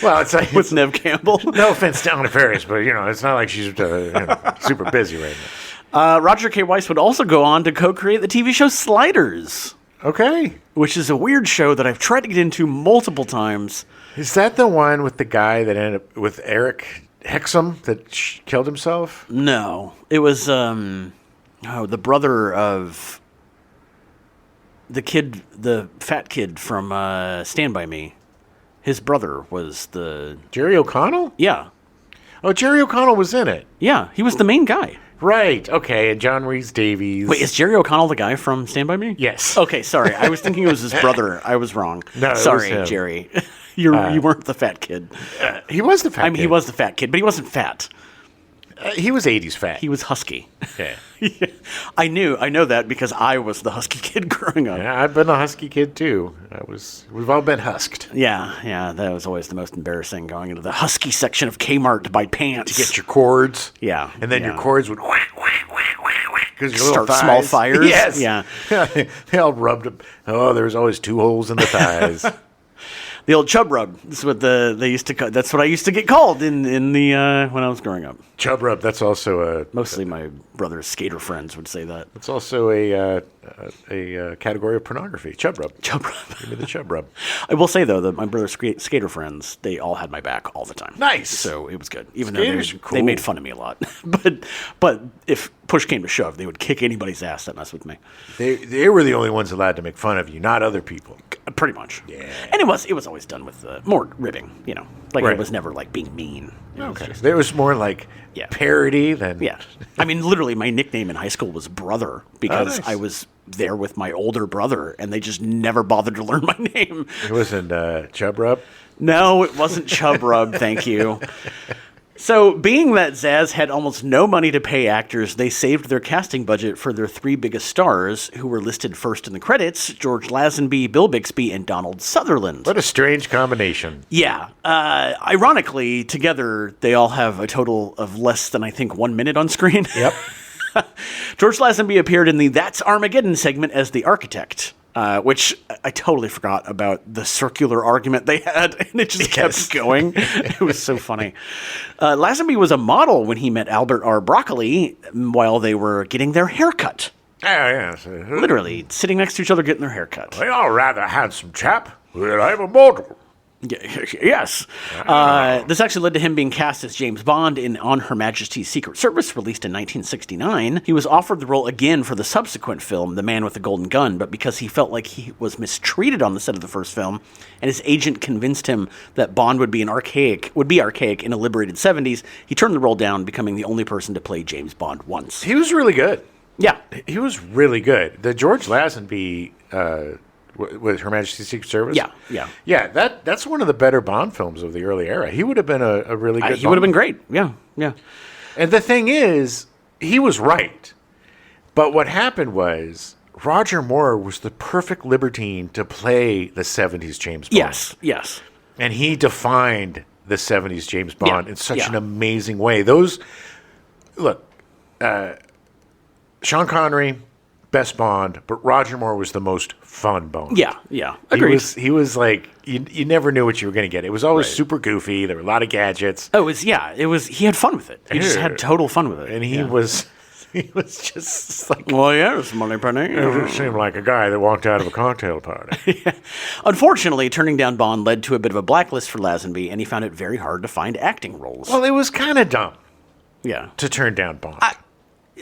S1: Well, it's like
S2: with Nev Campbell.
S1: No offense to Anna Faris, but it's not like she's super busy right now.
S2: Roger K. Weiss would also go on to co-create the TV show Sliders.
S1: Okay.
S2: Which is a weird show that I've tried to get into multiple times.
S1: Is that the one with the guy that ended up with Eric Hexum that killed himself?
S2: No. It was the brother of the fat kid from Stand By Me. His brother was the...
S1: Jerry O'Connell?
S2: Yeah.
S1: Oh, Jerry O'Connell was in it.
S2: Yeah, he was the main guy.
S1: Right. Okay. And John Rhys Davies.
S2: Wait, is Jerry O'Connell the guy from Stand By Me?
S1: Yes.
S2: Okay, sorry. I was thinking it was his brother. I was wrong.
S1: No, it
S2: sorry,
S1: was him.
S2: Jerry. You weren't the fat kid.
S1: He was the fat kid.
S2: He was the fat kid, but he wasn't fat.
S1: He was 80s fat.
S2: He was husky.
S1: Yeah.
S2: I know that because I was the husky kid growing up.
S1: Yeah, I've been a husky kid too. We've all been husked.
S2: Yeah, that was always the most embarrassing, going into the husky section of Kmart to buy pants.
S1: To get your cords.
S2: Yeah.
S1: And then your cords would whack, whack, whack, whack, whack. Because your little
S2: Start
S1: thighs.
S2: small fires.
S1: Yes.
S2: Yeah.
S1: They all rubbed them. Oh, there was always 2 holes in the thighs.
S2: The old chub rub. That's what they used to. That's what I used to get called in the when I was growing up.
S1: Chub rub. That's also
S2: Mostly my brother's skater friends would say that.
S1: It's also a category of pornography. Chub rub.
S2: Chub rub.
S1: Give me the chub rub.
S2: I will say though that my brother's skater friends, they all had my back all the time.
S1: Nice.
S2: So it was good. Even
S1: Skaters
S2: though
S1: are cool.
S2: they made fun of me a lot, but if push came to shove, they would kick anybody's ass that messed with me.
S1: They were the only ones allowed to make fun of you, not other people.
S2: Pretty much.
S1: Yeah.
S2: And it was always done with more ribbing. Like
S1: Right.
S2: It was never like being mean. It was
S1: Okay.
S2: just-
S1: There was more like
S2: Yeah.
S1: parody than.
S2: Yeah. I mean, literally, my nickname in high school was Brother because
S1: nice.
S2: I was there with my older brother, and they just never bothered to learn my name.
S1: It wasn't chub rub.
S2: No, it wasn't Chub Rub, thank you. So, being that Zaz had almost no money to pay actors, they saved their casting budget for their 3 biggest stars, who were listed first in the credits: George Lazenby, Bill Bixby, and Donald Sutherland.
S1: What a strange combination.
S2: Yeah. Ironically, together, they all have a total of less than, I think, 1 minute on screen.
S1: Yep.
S2: George Lazenby appeared in the That's Armageddon segment as the architect, which I totally forgot about the circular argument they had, and it just kept going. It was so funny. Lazenby was a model when he met Albert R. Broccoli while they were getting their hair cut.
S1: Yes.
S2: Literally, sitting next to each other getting their hair cut.
S1: Well, you're a rather handsome chap. Well, I'm a model.
S2: Yes. This actually led to him being cast as James Bond in On Her Majesty's Secret Service, released in 1969. He was offered the role again for the subsequent film, The Man with the Golden Gun, but because he felt like he was mistreated on the set of the first film, and his agent convinced him that Bond would be archaic in a liberated 70s, he turned the role down, becoming the only person to play James Bond once.
S1: He was really good.
S2: Yeah.
S1: He was really good. The George Lazenby, with Her Majesty's Secret Service?
S2: Yeah.
S1: Yeah, that's one of the better Bond films of the early era. He would have been a really good
S2: He would have been
S1: Bond.
S2: great. Yeah.
S1: And the thing is, he was right. But what happened was, Roger Moore was the perfect libertine to play the 70s James Bond.
S2: Yes.
S1: And he defined the 70s James Bond in such
S2: Yeah.
S1: an amazing way. Sean Connery, best Bond, but Roger Moore was the most fun Bond.
S2: Yeah. Agreed.
S1: He was like, you never knew what you were going to get. It was always super goofy. There were a lot of gadgets.
S2: He had fun with it. He just had total fun with it.
S1: And he was just like,
S2: Well, yes, Money Penny.
S1: it seemed like a guy that walked out of a cocktail party.
S2: Unfortunately, turning down Bond led to a bit of a blacklist for Lazenby, and he found it very hard to find acting roles.
S1: Well, it was kind of dumb
S2: Yeah.
S1: to turn down Bond.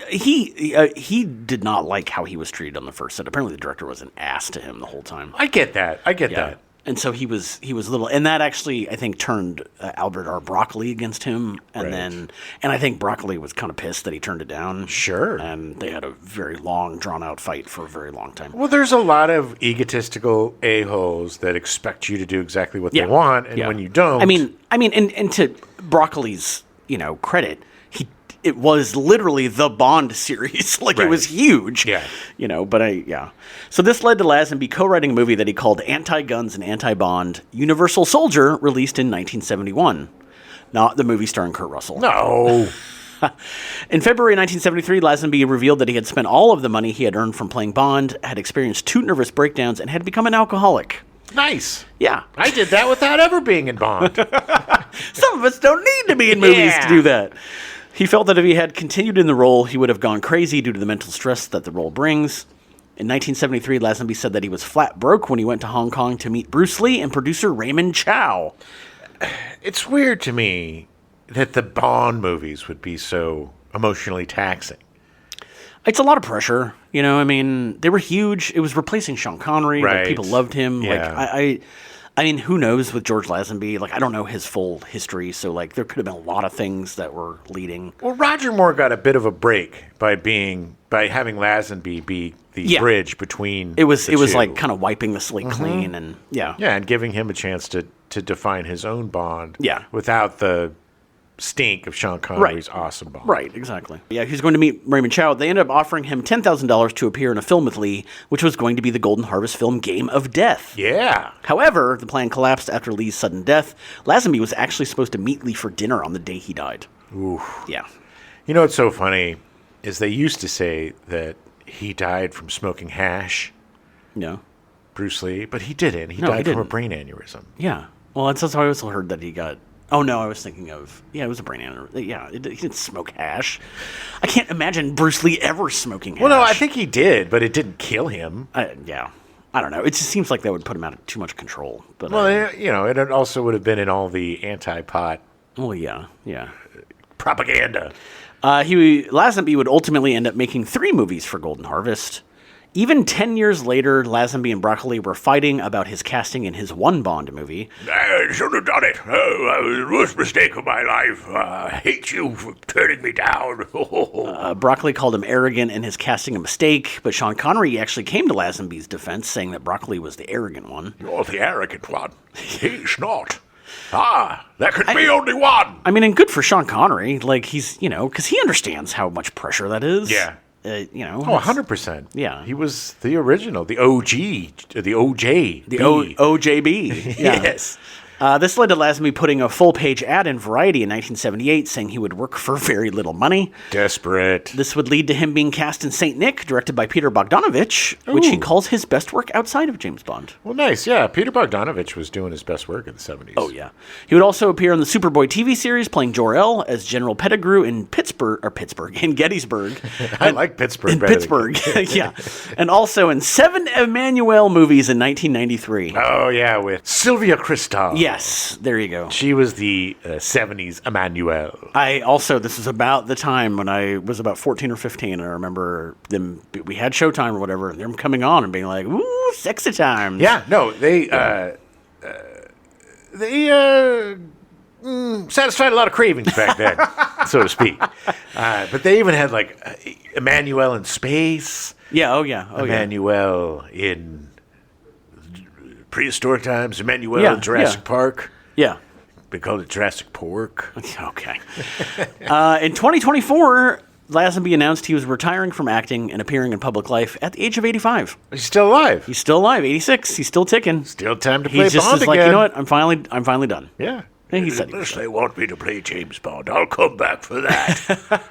S2: He did not like how he was treated on the first set. Apparently, the director was an ass to him the whole time.
S1: I get that. that.
S2: And so he was a little, and that actually I think turned Albert R. Broccoli against him, and I think Broccoli was kind of pissed that he turned it down.
S1: Sure.
S2: And they had a very long, drawn out fight for a very long time.
S1: Well, there's a lot of egotistical a-holes that expect you to do exactly what they want, and when you don't...
S2: I mean, and to Broccoli's, credit, it was literally the Bond series. It was huge.
S1: Yeah.
S2: So this led to Lazenby co-writing a movie that he called Anti-Guns and Anti-Bond, Universal Soldier, released in 1971. Not the movie starring Kurt Russell.
S1: No.
S2: In February 1973, Lazenby revealed that he had spent all of the money he had earned from playing Bond, had experienced 2 nervous breakdowns, and had become an alcoholic.
S1: Nice.
S2: Yeah.
S1: I did that without ever being in Bond.
S2: Some of us don't need to be in movies to do that. He felt that if he had continued in the role, he would have gone crazy due to the mental stress that the role brings. In 1973, Lazenby said that he was flat broke when he went to Hong Kong to meet Bruce Lee and producer Raymond Chow.
S1: It's weird to me that the Bond movies would be so emotionally taxing.
S2: It's a lot of pressure, they were huge. It was replacing Sean Connery.
S1: Right.
S2: People loved him.
S1: Yeah.
S2: I mean, who knows with George Lazenby? I don't know his full history, so there could have been a lot of things that were leading.
S1: Well, Roger Moore got a bit of a break by having Lazenby be the bridge between
S2: It was
S1: the two.
S2: like kind of wiping the slate clean, and
S1: and giving him a chance to define his own Bond.
S2: Yeah.
S1: Without the stink of Sean Connery's awesome Bond.
S2: Right, exactly. Yeah, he was going to meet Raymond Chow. They ended up offering him $10,000 to appear in a film with Lee, which was going to be the Golden Harvest film Game of Death.
S1: Yeah.
S2: However, the plan collapsed after Lee's sudden death. Lazenby was actually supposed to meet Lee for dinner on the day he died.
S1: Ooh.
S2: Yeah.
S1: You know what's so funny is they used to say that he died from smoking hash.
S2: Yeah.
S1: Bruce Lee, but he didn't. He
S2: No, he
S1: died from a
S2: didn't.
S1: brain aneurysm.
S2: Yeah. Well, that's how I also heard that he got. Oh no, I was thinking of it was a brain aneurysm. Yeah, he didn't smoke hash. I can't imagine Bruce Lee ever smoking hash.
S1: Well, no, I think he did, but it didn't kill him.
S2: Yeah. I don't know. It just seems like that would put him out of too much control. But
S1: Well, it also would have been in all the anti-pot
S2: yeah.
S1: propaganda.
S2: Lazenby would ultimately end up making 3 movies for Golden Harvest. Even 10 years later, Lazenby and Broccoli were fighting about his casting in his one Bond movie.
S1: I should have done it. Oh, it was the worst mistake of my life. I hate you for turning me down.
S2: Broccoli called him arrogant and his casting a mistake, but Sean Connery actually came to Lazenby's defense, saying that Broccoli was the arrogant one.
S1: You're the arrogant one. He's not. There could be only one.
S2: I mean, and good for Sean Connery. Like, he's, because he understands how much pressure that is.
S1: Yeah. 100%.
S2: Yeah.
S1: He was the original, the OG, the OJ.
S2: The OJB. Yeah.
S1: Yes.
S2: This led to Lazenby putting a full-page ad in Variety in 1978 saying he would work for very little money.
S1: Desperate.
S2: This would lead to him being cast in Saint Nick, directed by Peter Bogdanovich, which he calls his best work outside of James Bond.
S1: Well, nice. Yeah, Peter Bogdanovich was doing his best work in the 70s.
S2: Oh, yeah. He would also appear in the Superboy TV series, playing Jor-El as General Pettigrew in in Gettysburg.
S1: I like Pittsburgh
S2: In
S1: better
S2: Pittsburgh, yeah. And also in 7 Emmanuel movies in 1993.
S1: Oh, yeah, with Sylvia Kristal.
S2: Yes, there you go.
S1: She was the 70s Emmanuel.
S2: This is about the time when I was about 14 or 15, and I remember we had Showtime or whatever, and them coming on and being like, ooh, sexy times.
S1: Yeah, no, they satisfied a lot of cravings back then, so to speak. But they even had, like, Emmanuel in space.
S2: Yeah, oh yeah.
S1: Emmanuel in prehistoric times, Emmanuel in Jurassic Park.
S2: Yeah.
S1: They called it Jurassic Pork.
S2: Okay. In 2024, Lazenby announced he was retiring from acting and appearing in public life at the age of 85.
S1: He's still alive.
S2: He's still alive, 86. He's still ticking.
S1: Still time to play
S2: He just
S1: Bond
S2: is like,
S1: again.
S2: you know what? I'm finally done.
S1: Yeah.
S2: And he said he was
S1: Unless they want me to play James Bond, I'll come back for that.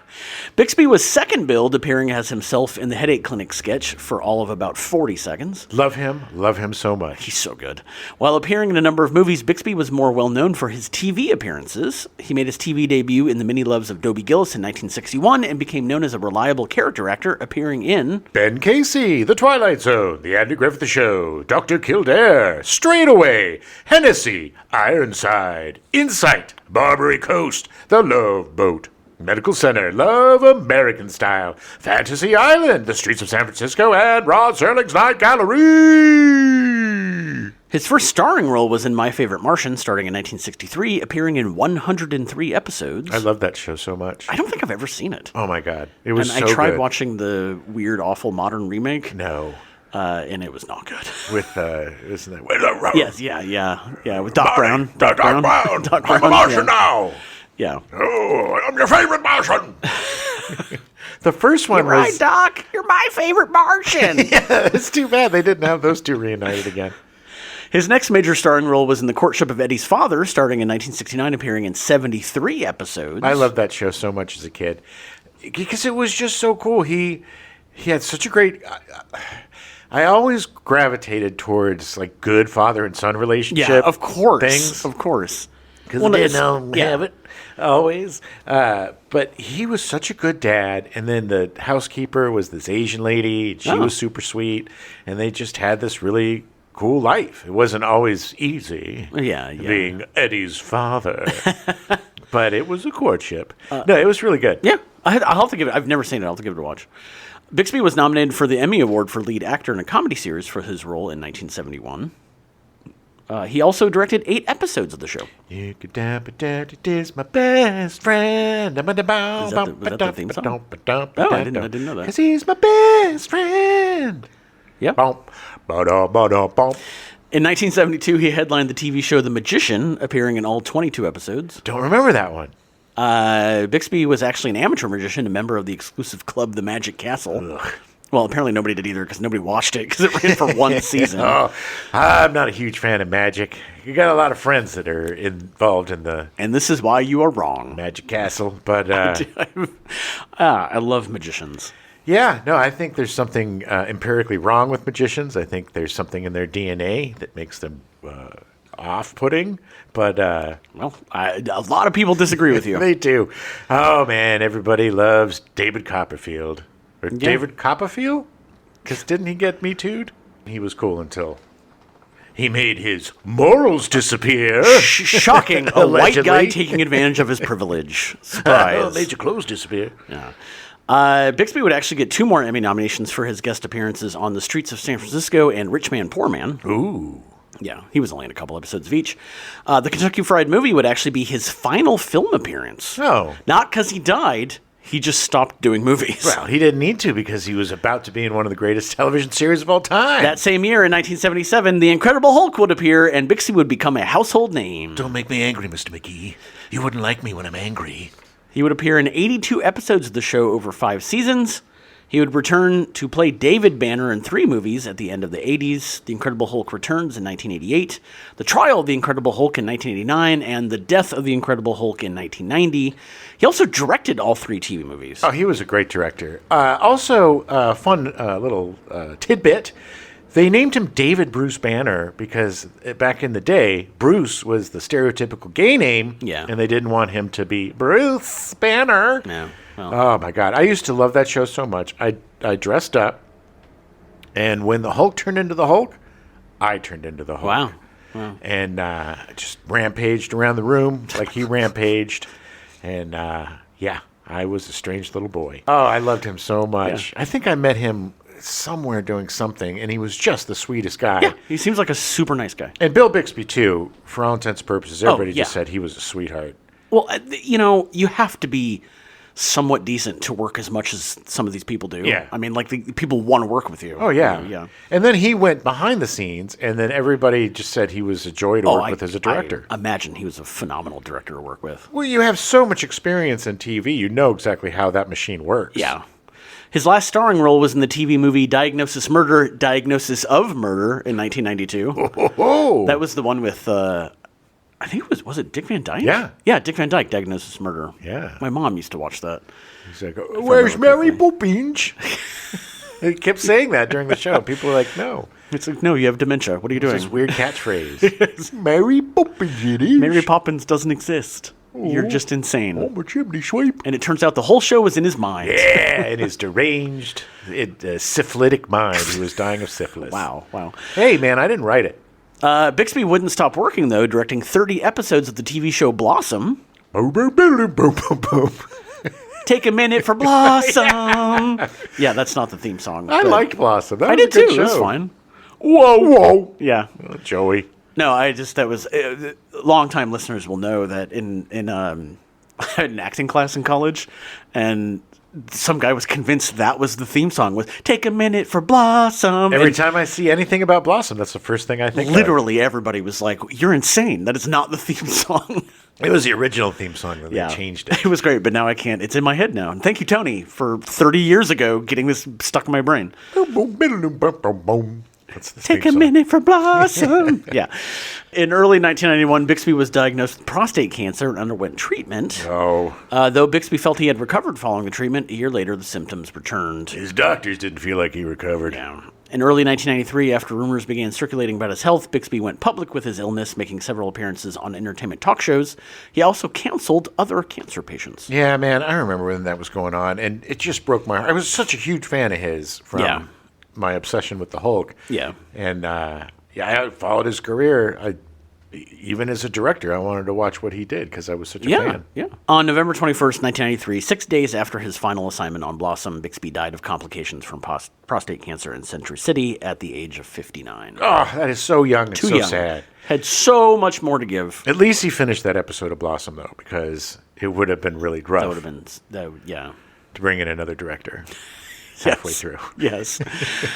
S2: Bixby was second billed, appearing as himself in the Headache Clinic sketch for all of about 40 seconds.
S1: Love him so much.
S2: He's so good. While appearing in a number of movies, Bixby was more well known for his TV appearances. He made his TV debut in The Mini Loves of Dobie Gillis in 1961 and became known as a reliable character actor, appearing in
S1: Ben Casey, The Twilight Zone, The Andy Griffith Show, Dr. Kildare, Straight Away, Hennessy, Ironside, Insight, Barbary Coast, The Love Boat, Medical Center, Love American Style, Fantasy Island, The Streets of San Francisco, and Rod Serling's Night Gallery.
S2: His first starring role was in My Favorite Martian, starting in 1963, appearing in 103 episodes.
S1: I love that show so much.
S2: I don't think I've ever seen it.
S1: Oh my God. It was
S2: And
S1: so
S2: I tried
S1: good.
S2: watching the weird, awful modern remake.
S1: No.
S2: And it was not good.
S1: With, isn't that? With
S2: Yes, yeah, with Doc Brown.
S1: Doc Brown.
S2: Doc
S1: I'm a
S2: Brown,
S1: Martian
S2: yeah.
S1: now.
S2: Yeah.
S1: Oh, I'm your favorite Martian. The first one
S2: Right,
S1: was...
S2: Doc, you're my favorite Martian.
S1: Yeah, it's too bad they didn't have those two reunited again.
S2: His next major starring role was in The Courtship of Eddie's Father, starting in 1969, appearing in 73 episodes.
S1: I loved that show so much as a kid because it was just so cool. He had such a great... I always gravitated towards like good father and son relationship.
S2: Yeah, of course.
S1: Things.
S2: Of course.
S1: Because they don't have it always. But he was such a good dad. And then the housekeeper was this Asian lady. And she was super sweet. And they just had this really cool life. It wasn't always easy being Eddie's father. But it was a courtship. No, it was really good.
S2: Yeah. I'll have to give it... I've never seen it. I'll have to give it a watch. Bixby was nominated for the Emmy Award for lead actor in a comedy series for his role in 1971. He also directed 8 episodes of the show.
S1: You could it is my best friend.
S2: Was that the theme song? Oh, I didn't know that.
S1: Because he's my best friend.
S2: Yeah. In 1972, he headlined the TV show The Magician, appearing in all 22 episodes.
S1: Don't remember that one.
S2: Bixby was actually an amateur magician, a member of the exclusive club The Magic Castle.
S1: Ugh.
S2: Well, apparently nobody did either because nobody watched it because it ran for one season.
S1: Oh, I'm not a huge fan of magic. You got a lot of friends that are involved in the
S2: And this is why you are wrong.
S1: Magic Castle, but
S2: I love magicians.
S1: Yeah, no, I think there's something empirically wrong with magicians. I think there's something in their DNA that makes them off-putting. But
S2: a lot of people disagree with you.
S1: they do. Oh man, everybody loves David Copperfield or David Copperfield, because didn't he get Me Too'd? He was cool until he made his morals disappear.
S2: Shocking! A white guy taking advantage of his privilege. Surprise!
S1: Made your clothes disappear.
S2: Yeah. Bixby would actually get 2 more Emmy nominations for his guest appearances on The Streets of San Francisco and Rich Man, Poor Man.
S1: Ooh.
S2: Yeah, he was only in a couple episodes of each. The Kentucky Fried Movie would actually be his final film appearance.
S1: Oh.
S2: Not because he died. He just stopped doing movies.
S1: Well, he didn't need to because he was about to be in one of the greatest television series of all time.
S2: That same year, in 1977, The Incredible Hulk would appear, and Bixby would become a household name.
S1: Don't make me angry, Mr. McGee. You wouldn't like me when I'm angry.
S2: He would appear in 82 episodes of the show over 5 seasons. He would return to play David Banner in 3 movies at the end of the 80s. The Incredible Hulk Returns in 1988, The Trial of the Incredible Hulk in 1989, and The Death of the Incredible Hulk in 1990. He also directed all 3 TV movies.
S1: Oh, he was a great director. Also, fun little tidbit. They named him David Bruce Banner because back in the day, Bruce was the stereotypical gay name, and they didn't want him to be Bruce Banner.
S2: Yeah. Well.
S1: Oh, my God. I used to love that show so much. I dressed up, and when the Hulk turned into the Hulk, I turned into the Hulk.
S2: Wow.
S1: And just rampaged around the room like he rampaged. And, I was a strange little boy. Oh, I loved him so much.
S2: Yeah.
S1: I think I met him somewhere doing something, and he was just the sweetest guy.
S2: Yeah, he seems like a super nice guy.
S1: And Bill Bixby, too, for all intents and purposes. Everybody just said he was a sweetheart.
S2: Well, you have to be somewhat decent to work as much as some of these people do.
S1: Yeah.
S2: I mean, the people want to work with you.
S1: Oh, yeah.
S2: Yeah.
S1: And then he went behind the scenes, and then everybody just said he was a joy to work with as a director.
S2: I imagine he was a phenomenal director to work with.
S1: Well, you have so much experience in TV, you know exactly how that machine works.
S2: Yeah. His last starring role was in the TV movie Diagnosis of Murder in 1992. That was the one with... I think was it Dick Van Dyke?
S1: Yeah.
S2: Yeah, Dick Van Dyke, Diagnosis of Murder.
S1: Yeah.
S2: My mom used to watch that.
S1: He's like, where's Mary Poppins? He kept saying that during the show. People were like, no.
S2: It's like, no, you have dementia. What are you doing?
S1: It's this weird catchphrase. Mary Poppins it is.
S2: Mary Poppins doesn't exist. You're just insane.
S1: Oh, my chimney sweep.
S2: And it turns out the whole show was in his mind.
S1: Yeah, in his deranged, syphilitic mind. He was dying of syphilis.
S2: Wow.
S1: Hey, man, I didn't write it.
S2: Bixby wouldn't stop working, though, directing 30 episodes of the TV show Blossom.
S1: Boom, boom, boom, boom, boom, boom.
S2: Take a minute for Blossom. Yeah, that's not the theme song.
S1: I liked Blossom. That
S2: I
S1: was
S2: did
S1: a good
S2: too.
S1: show.
S2: It was fine.
S1: Whoa.
S2: Yeah.
S1: Oh, Joey.
S2: No, that was long-time listeners will know that in I had an acting class in college, and some guy was convinced that was the theme song, was Take a Minute for Blossom.
S1: Every time I see anything about Blossom, that's the first thing I think of.
S2: Literally everybody was like, you're insane. That is not the theme song.
S1: It was the original theme song, and they changed it.
S2: It was great, but now I can't. It's in my head now. And thank you, Tony, for 30 years ago getting this stuck in my brain. Take a minute for Blossom. Yeah. In early 1991, Bixby was diagnosed with prostate cancer and underwent treatment.
S1: Oh.
S2: Though Bixby felt he had recovered following the treatment, a year later the symptoms returned.
S1: His doctors didn't feel like he recovered.
S2: Yeah. In early 1993, after rumors began circulating about his health, Bixby went public with his illness, making several appearances on entertainment talk shows. He also counseled other cancer patients.
S1: Yeah, man, I remember when that was going on, and it just broke my heart. I was such a huge fan of his from my obsession with the Hulk.
S2: Yeah.
S1: And, I followed his career. Even as a director, I wanted to watch what he did because I was such a fan.
S2: Yeah. On November 21st, 1993, 6 days after his final assignment on Blossom, Bixby died of complications from prostate cancer in Century City at the age of 59.
S1: Oh, that is so young and so
S2: young.
S1: sad.
S2: Had so much more to give.
S1: At least he finished that episode of Blossom, though, because it would have been really rough.
S2: That would have been,
S1: to bring in another director. Halfway through.
S2: Yes.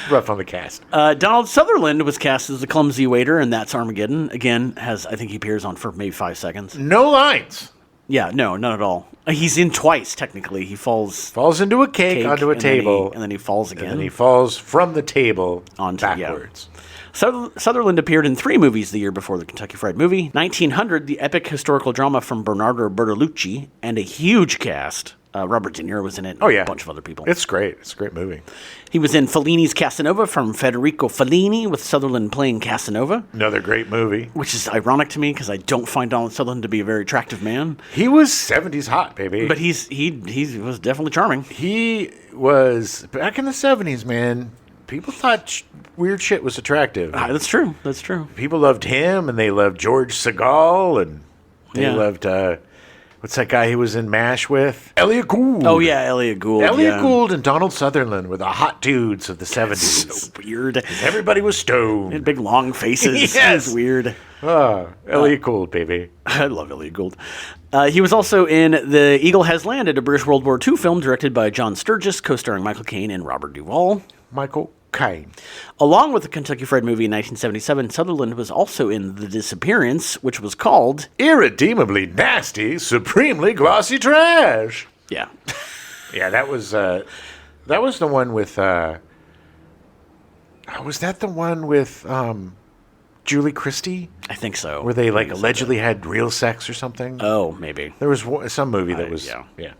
S1: Rough on the cast.
S2: Donald Sutherland was cast as the clumsy waiter, and That's Armageddon. Again, I think he appears on for maybe 5 seconds.
S1: No lines.
S2: Yeah, no, none at all. He's in twice, technically. He falls
S1: into a cake onto a table.
S2: And then he falls again.
S1: And then he falls from the table backwards.
S2: Yeah. Sutherland appeared in 3 movies the year before the Kentucky Fried Movie. 1900, the epic historical drama from Bernardo Bertolucci, and a huge cast Robert De Niro was in it.
S1: Oh, yeah.
S2: A bunch of other people.
S1: It's great. It's a great movie.
S2: He was in Fellini's Casanova from Federico Fellini, with Sutherland playing Casanova.
S1: Another great movie.
S2: Which is ironic to me because I don't find Donald Sutherland to be a very attractive man.
S1: He was 70s hot, baby.
S2: But he was definitely charming.
S1: He was, back in the 70s, man, people thought weird shit was attractive.
S2: That's true. That's true.
S1: People loved him, and they loved George Segal, and they loved, what's that guy he was in MASH with? Elliot Gould.
S2: Oh, yeah, Elliot Gould.
S1: Elliot Gould and Donald Sutherland were the hot dudes of the 70s.
S2: So weird.
S1: Everybody was stoned.
S2: They had big, long faces.
S1: Yes.
S2: It was weird.
S1: Oh, Elliot Gould, baby.
S2: I love Elliot Gould. He was also in The Eagle Has Landed, a British World War II film directed by John Sturgis, co-starring Michael Caine and Robert Duvall.
S1: Michael Caine.
S2: Along with the Kentucky Fried Movie in 1977, Sutherland was also in The Disappearance, which was called
S1: Irredeemably Nasty, Supremely Glossy Trash.
S2: Yeah.
S1: Yeah, that was the one with, was that the one with Julie Christie?
S2: I think so.
S1: Where they allegedly had real sex or something?
S2: Oh, maybe.
S1: There was some movie that was...
S2: Yeah.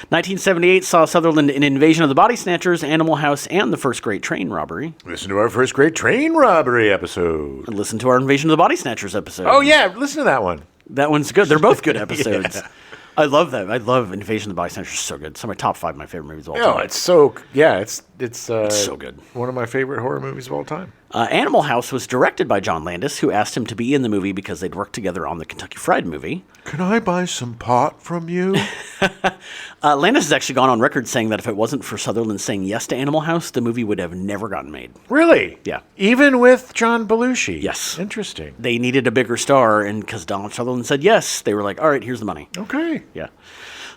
S1: 1978
S2: saw Sutherland in Invasion of the Body Snatchers, Animal House, and The First Great Train Robbery.
S1: Listen to our First Great Train Robbery episode.
S2: And listen to our Invasion of the Body Snatchers episode.
S1: Oh, yeah. Listen to that one.
S2: That one's good. They're both good episodes.
S1: Yeah.
S2: I love that. I love Invasion of the Body Snatchers. So good. Some of my top 5 of my favorite movies of all time.
S1: Oh, it's so... Yeah, it's
S2: so good.
S1: One of my favorite horror movies of all time.
S2: Animal House was directed by John Landis, who asked him to be in the movie because they'd worked together on the Kentucky Fried Movie.
S1: Can I buy some pot from you?
S2: Landis has actually gone on record saying that if it wasn't for Sutherland saying yes to Animal House, the movie would have never gotten made.
S1: Really?
S2: Yeah.
S1: Even with John Belushi?
S2: Yes.
S1: Interesting.
S2: They needed a bigger star, and because Donald Sutherland said yes, they were like, all right, here's the money.
S1: Okay.
S2: Yeah.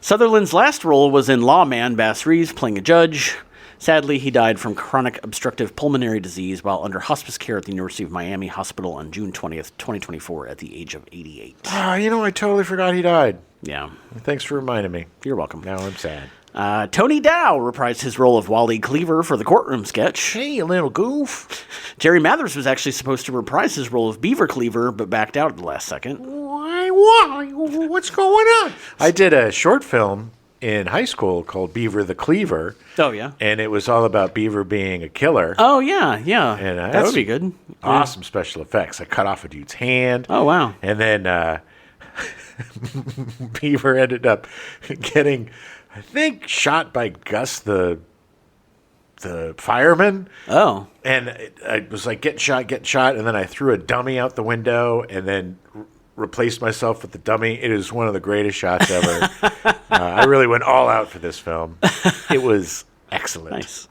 S2: Sutherland's last role was in Lawman, Bass Reeves playing a judge. Sadly, he died from chronic obstructive pulmonary disease while under hospice care at the University of Miami Hospital on June 20th, 2024, at the age of 88.
S1: I totally forgot he died.
S2: Yeah.
S1: Thanks for reminding me.
S2: You're welcome.
S1: Now I'm sad.
S2: Tony Dow reprised his role of Wally Cleaver for the courtroom sketch.
S1: Hey, you little goof.
S2: Jerry Mathers was actually supposed to reprise his role of Beaver Cleaver, but backed out at the last second.
S1: Why? What's going on? I did a short film in high school called Beaver the Cleaver.
S2: Oh, yeah?
S1: And it was all about Beaver being a killer.
S2: Oh, yeah.
S1: And
S2: that would be good.
S1: Awesome special effects. I cut off a dude's hand.
S2: Oh, wow.
S1: And then Beaver ended up getting, I think, shot by Gus the fireman.
S2: Oh.
S1: And I was like, getting shot. And then I threw a dummy out the window and then replaced myself with the dummy. It is one of the greatest shots ever. I really went all out for this film. It was excellent.
S2: Nice.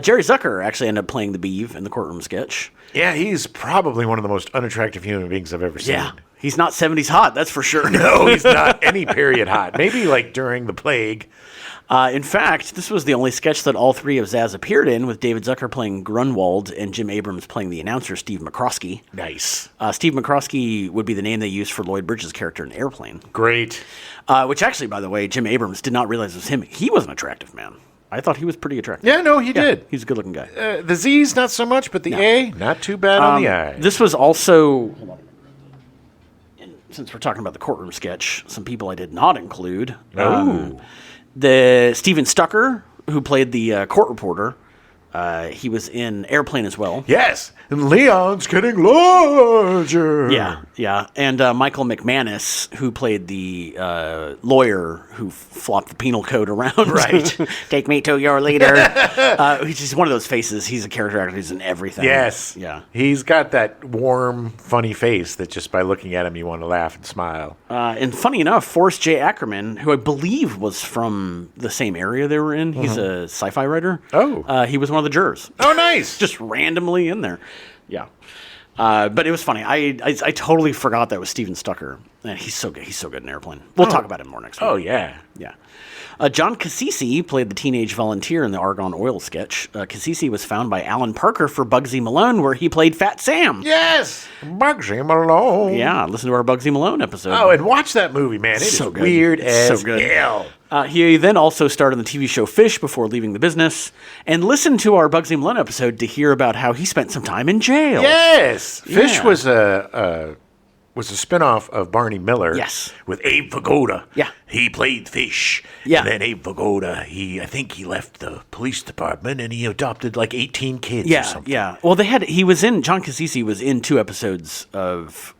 S2: Jerry Zucker actually ended up playing the Beav in the courtroom sketch.
S1: Yeah, he's probably one of the most unattractive human beings I've ever seen.
S2: Yeah. He's not 70s hot, that's for sure.
S1: No, he's not any period hot. Maybe like during the plague.
S2: In fact, this was the only sketch that all three of Zaz appeared in, with David Zucker playing Grunwald and Jim Abrams playing the announcer, Steve McCroskey.
S1: Nice.
S2: Steve McCroskey would be the name they used for Lloyd Bridges' character in Airplane.
S1: Great.
S2: Which actually, by the way, Jim Abrams did not realize it was him. He was an attractive man. I thought he was pretty attractive.
S1: Yeah, no, he did.
S2: He's a good-looking guy.
S1: The Z's, not so much, but the A, not too bad on the I.
S2: This was also... Since we're talking about the courtroom sketch, some people I did not include. The Steven Stucker, who played the court reporter, he was in Airplane as well.
S1: Yes, and Leon's getting larger.
S2: Yeah. And Michael McManus, who played the lawyer who flopped the penal code around.
S1: Right.
S2: Take me to your leader. He's just one of those faces. He's a character actor who's in everything.
S1: Yes.
S2: Yeah.
S1: He's got that warm, funny face that just by looking at him you want to laugh and smile.
S2: And funny enough, Forrest J. Ackerman, who I believe was from the same area they were in, he's a sci-fi writer.
S1: Oh.
S2: He was one of the jurors.
S1: Oh, nice.
S2: Just randomly in there. Yeah. But it was funny. I totally forgot that was Steven Stucker. And he's so good. He's so good in Airplane. We'll talk about him more next week.
S1: Oh, yeah.
S2: Yeah. John Cassisi played the teenage volunteer in the Argon Oil sketch. Cassisi was found by Alan Parker for Bugsy Malone, where he played Fat Sam.
S1: Yes. Bugsy Malone.
S2: Yeah, listen to our Bugsy Malone episode.
S1: Oh, and watch that movie, man. It
S2: So
S1: is
S2: good.
S1: weird as
S2: So good.
S1: hell.
S2: He then also starred in the TV show Fish before leaving the business. And listen to our Bugsy Malone episode to hear about how he spent some time in jail.
S1: Yes. Fish
S2: Yeah.
S1: was was a spinoff of Barney Miller.
S2: Yes.
S1: With Abe Vigoda.
S2: Yeah.
S1: He played fish.
S2: Yeah.
S1: And then Abe Vigoda, I think he left the police department and he adopted like 18 kids or something.
S2: Yeah. Well, John Cassisi was in 2 episodes of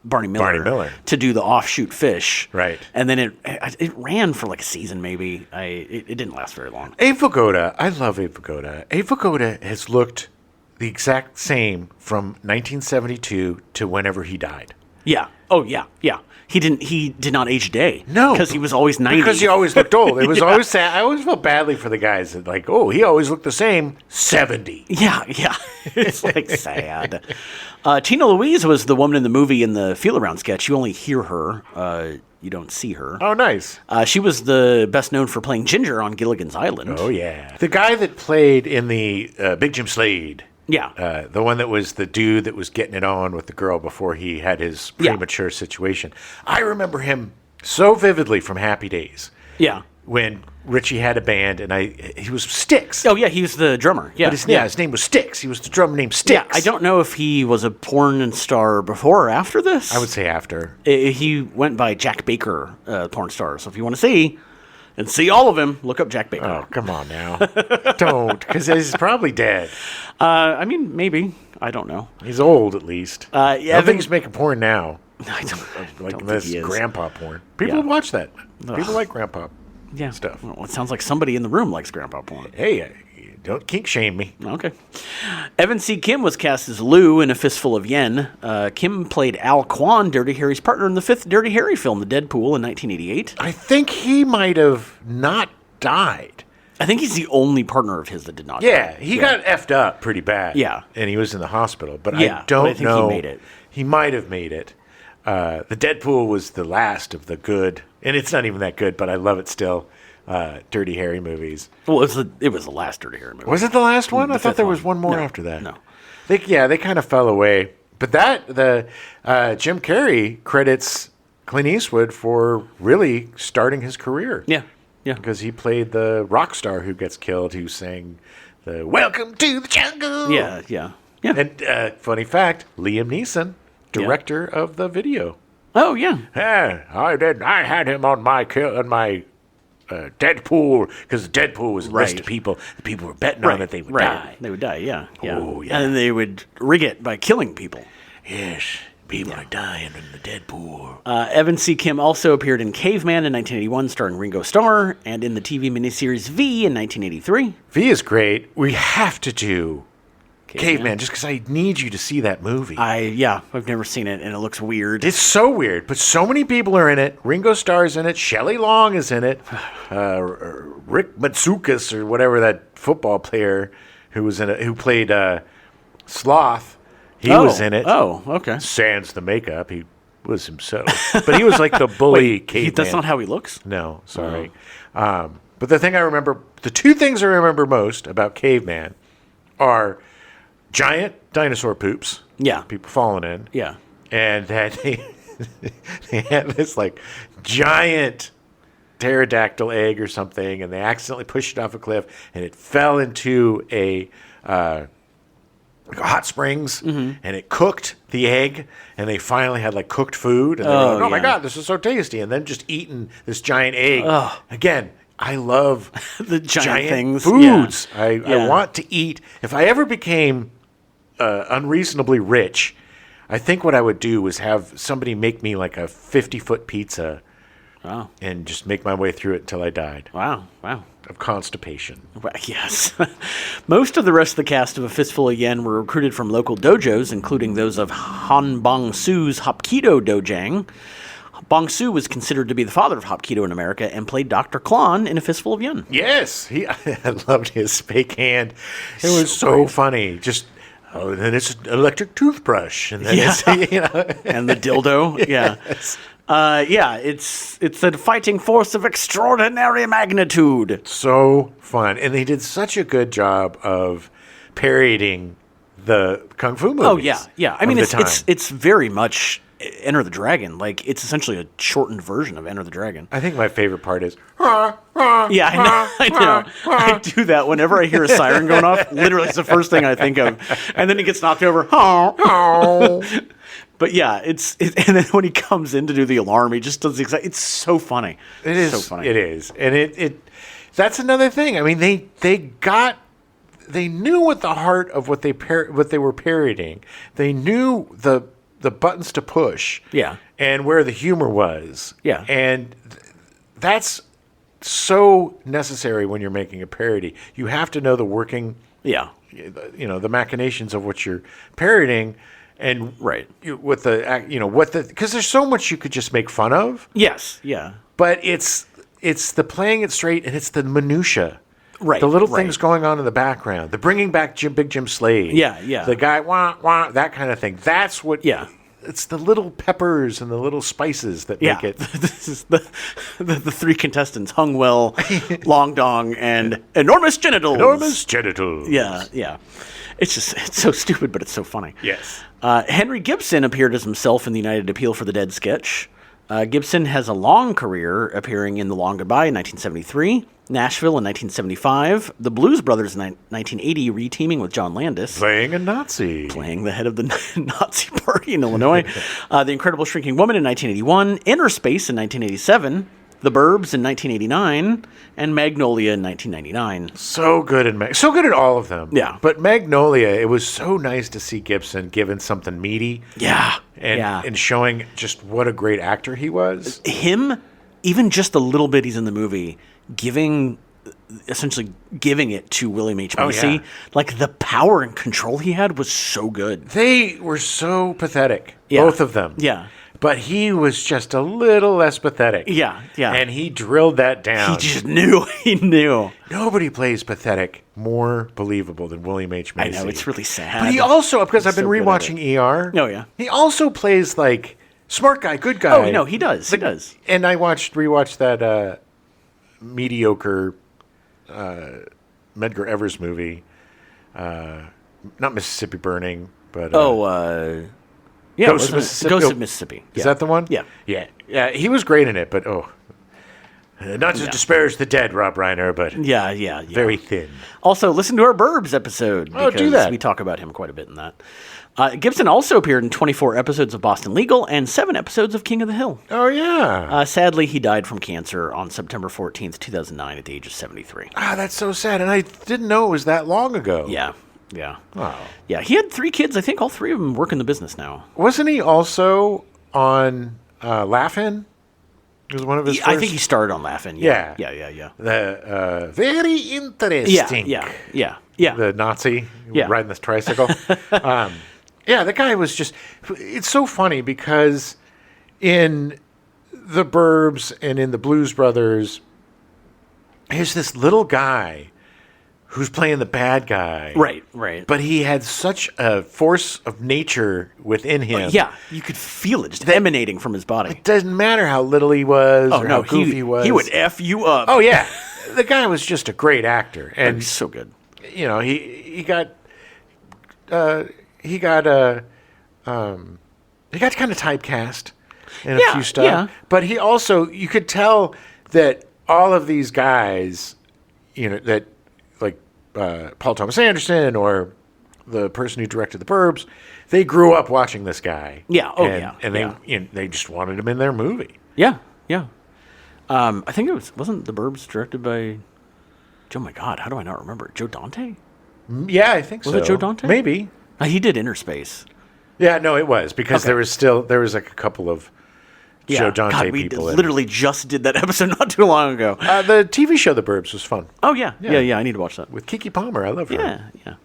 S2: Barney Miller to do the offshoot fish.
S1: Right.
S2: And then it ran for like a season maybe. It didn't last very long.
S1: Abe Vigoda, I love Abe Vigoda. Abe Vigoda has looked the exact same from 1972 to whenever he died.
S2: Yeah. Oh, yeah. Yeah. He did not age a day.
S1: No.
S2: Because he was always 90.
S1: Because he always looked old. It was always sad. I always felt badly for the guys that like, oh, he always looked the same, 70.
S2: Yeah. It's like sad. Tina Louise was the woman in the movie in the Feel Around sketch. You only hear her. You don't see her.
S1: Oh, nice.
S2: She was the best known for playing Ginger on Gilligan's Island.
S1: Oh, yeah. The guy that played in the Big Jim Slade.
S2: Yeah.
S1: The one that was the dude that was getting it on with the girl before he had his premature situation. I remember him so vividly from Happy Days.
S2: Yeah.
S1: When Richie had a band and he was Styx.
S2: Oh, yeah, he was the drummer. Yeah.
S1: But his name was Styx. He was the drummer named Styx.
S2: Yeah, I don't know if he was a porn star before or after this.
S1: I would say after.
S2: He went by Jack Baker, porn star. So if you want to see all of him, look up Jack Baker.
S1: Oh, come on now. Don't, because he's probably dead.
S2: I mean, maybe. I don't know.
S1: He's old, at least.
S2: Yeah,
S1: I don't think he's making porn now.
S2: I don't
S1: Like
S2: think
S1: this
S2: he is.
S1: grandpa porn. People watch that. People like grandpa stuff.
S2: Well, it sounds like somebody in the room likes grandpa porn.
S1: Hey, don't kink shame me.
S2: Okay. Evan C. Kim was cast as Lou in A Fistful of Yen. Kim played Al Kwan, Dirty Harry's partner in the 5th Dirty Harry film, The Deadpool, in 1988.
S1: I think he might have not died.
S2: I think he's the only partner of his that did not die.
S1: Yeah, he got effed up pretty bad.
S2: Yeah.
S1: And he was in the hospital. But
S2: Yeah,
S1: I don't
S2: but I think
S1: know.
S2: he made it.
S1: He might have made it. The Deadpool was the last of the good. And it's not even that good, but I love it still. Dirty Harry movies.
S2: Well, it was the last Dirty Harry movie.
S1: Was it the last one?
S2: The
S1: I thought
S2: fifth
S1: there was
S2: one.
S1: one more
S2: No,
S1: after that.
S2: no.
S1: They kind of fell away. But Jim Carrey credits Clint Eastwood for really starting his career.
S2: Yeah. Yeah.
S1: Because he played the rock star who gets killed, who sang the "Welcome to the Jungle."
S2: Yeah.
S1: And funny fact, Liam Neeson, director of the video.
S2: Oh, yeah.
S1: Yeah, I had him on my Deadpool, because Deadpool was a list of people. The people were betting on that they would die.
S2: They would die, yeah.
S1: Oh, yeah.
S2: And then they would rig it by killing people.
S1: Yes, people are dying in the Deadpool.
S2: Evan C. Kim also appeared in Caveman in 1981, starring Ringo Starr, and in the TV miniseries V in 1983.
S1: V is great. We have to do Caveman, just because I need you to see that movie.
S2: I've never seen it, and it looks weird.
S1: It's so weird, but so many people are in it. Ringo Starr's in it. Shelley Long is in it. Rick Matsoukas, or whatever that football player who was in it, who played Sloth, he was in it.
S2: Oh, okay.
S1: Sans the makeup, he was himself, but he was like the bully caveman.
S2: That's not how he looks?
S1: No, sorry. But the 2 things I remember most about Caveman are giant dinosaur poops.
S2: Yeah.
S1: People falling in.
S2: Yeah.
S1: And that they had this like giant pterodactyl egg or something, and they accidentally pushed it off a cliff, and it fell into a hot springs, and it cooked the egg, and they finally had like cooked food, and they were like, oh my God, this is so tasty, and then just eating this giant egg. Again, I love
S2: the giant things.
S1: foods.
S2: Yeah.
S1: I want to eat. If I ever became unreasonably rich, I think what I would do was have somebody make me like a 50-foot pizza and just make my way through it until I died.
S2: Wow.
S1: Of constipation.
S2: Well, yes. Most of the rest of the cast of A Fistful of Yen were recruited from local dojos, including those of Han Bong-soo's Hapkido Dojang. Bong-soo was considered to be the father of Hapkido in America and played Dr. Klon in A Fistful of Yen.
S1: Yes. I loved his fake hand. It was so funny. Just... Oh, and then it's an electric toothbrush, and then it's
S2: and the dildo, it's a fighting force of extraordinary magnitude.
S1: So fun, and they did such a good job of parodying the kung fu movies.
S2: Oh yeah. I mean, it's very much Enter the Dragon. Like, it's essentially a shortened version of Enter the Dragon.
S1: I think my favorite part is.
S2: Yeah, I know. I do that whenever I hear a siren going off. Literally, it's the first thing I think of. And then he gets knocked over. But yeah, and then when he comes in to do the alarm, he just does the exact. It's so funny.
S1: It is
S2: so funny.
S1: It is, and that's another thing. I mean, they knew at the heart of what they were parodying. They knew the buttons to push.
S2: Yeah.
S1: And where the humor was.
S2: Yeah.
S1: And that's so necessary when you're making a parody. You have to know the working.
S2: Yeah.
S1: The machinations of what you're parodying, and
S2: right
S1: with because there's so much you could just make fun of.
S2: Yes. Yeah.
S1: But it's the playing it straight, and it's the minutia.
S2: Right.
S1: The little things going on in the background. The bringing back Big Jim Slade.
S2: Yeah, yeah.
S1: The guy, wah, wah, that kind of thing. That's what...
S2: Yeah.
S1: It's the little peppers and the little spices that make it...
S2: This is the three contestants, Hungwell, Long Dong, and Enormous Genitals.
S1: Enormous Genitals.
S2: Yeah, yeah. It's so stupid, but it's so funny.
S1: Yes.
S2: Henry Gibson appeared as himself in the United Appeal for the Dead sketch. Gibson has a long career appearing in The Long Goodbye in 1973, Nashville in 1975, The Blues Brothers in 1980, re-teaming with John Landis.
S1: Playing a Nazi.
S2: Playing the head of the Nazi party in Illinois. The Incredible Shrinking Woman in 1981, Inner Space in 1987, The Burbs in 1989, and Magnolia in 1999.
S1: So good at all of them.
S2: Yeah.
S1: But Magnolia, it was so nice to see Gibson given something meaty.
S2: Yeah.
S1: And showing just what a great actor he was.
S2: Him, even just a little bit he's in the movie, essentially giving it to William H. Macy.
S1: Yeah.
S2: Like, the power and control he had was so good.
S1: They were so pathetic, both of them.
S2: Yeah.
S1: But he was just a little less pathetic.
S2: Yeah, yeah.
S1: And he drilled that down.
S2: He just knew. He knew.
S1: Nobody plays pathetic more believable than William H. Macy.
S2: I know, it's really sad.
S1: But he also, because I've been rewatching ER.
S2: Oh, yeah.
S1: He also plays like smart guy, good guy.
S2: Oh, no, he does. He does.
S1: And I rewatched that mediocre Medgar Evers movie. Not Mississippi Burning, but...
S2: yeah,
S1: Ghost of Mississippi.
S2: Ghost of Mississippi.
S1: Is that the one?
S2: Yeah.
S1: Yeah. He was great in it, but not to disparage the dead, Rob Reiner, but
S2: yeah.
S1: very thin.
S2: Also, listen to our Burbs episode.
S1: Oh, do that.
S2: We talk about him quite a bit in that. Gibson also appeared in 24 episodes of Boston Legal and 7 episodes of King of the Hill.
S1: Oh, yeah.
S2: Sadly, he died from cancer on September 14th, 2009 at the age of 73.
S1: That's so sad, and I didn't know it was that long ago.
S2: Yeah.
S1: Wow.
S2: Yeah, he had 3 kids. I think all 3 of them work in the business now.
S1: Wasn't he also on Laugh-In? It was one of his first...
S2: I think he started on Laugh-In. Yeah.
S1: Very interesting.
S2: Yeah.
S1: The Nazi riding this tricycle. The guy was just... It's so funny because in The Burbs and in The Blues Brothers, here's this little guy who's playing the bad guy.
S2: Right.
S1: But he had such a force of nature within him.
S2: Yeah, you could feel it just emanating from his body.
S1: It doesn't matter how little he was or how goofy he was.
S2: He would F you up.
S1: Oh, yeah. The guy was just a great actor. And
S2: he's so good.
S1: You know, he got kind of typecast in a few stuff.
S2: Yeah.
S1: But he also, you could tell that all of these guys, that like Paul Thomas Anderson or the person who directed The Burbs, they grew up watching this guy.
S2: Yeah.
S1: And they just wanted him in their movie.
S2: Yeah. I think wasn't The Burbs directed by... Oh my God, how do I not remember? Joe Dante?
S1: Yeah, I think so.
S2: Was it Joe Dante?
S1: Maybe.
S2: He did Inner Space.
S1: Yeah, no, it was because there was like a couple of Joe Dante people.
S2: We literally just did that episode not too long ago.
S1: The TV show The Burbs was fun.
S2: Oh yeah. I need to watch that
S1: with Kiki Palmer. I love her.
S2: Yeah.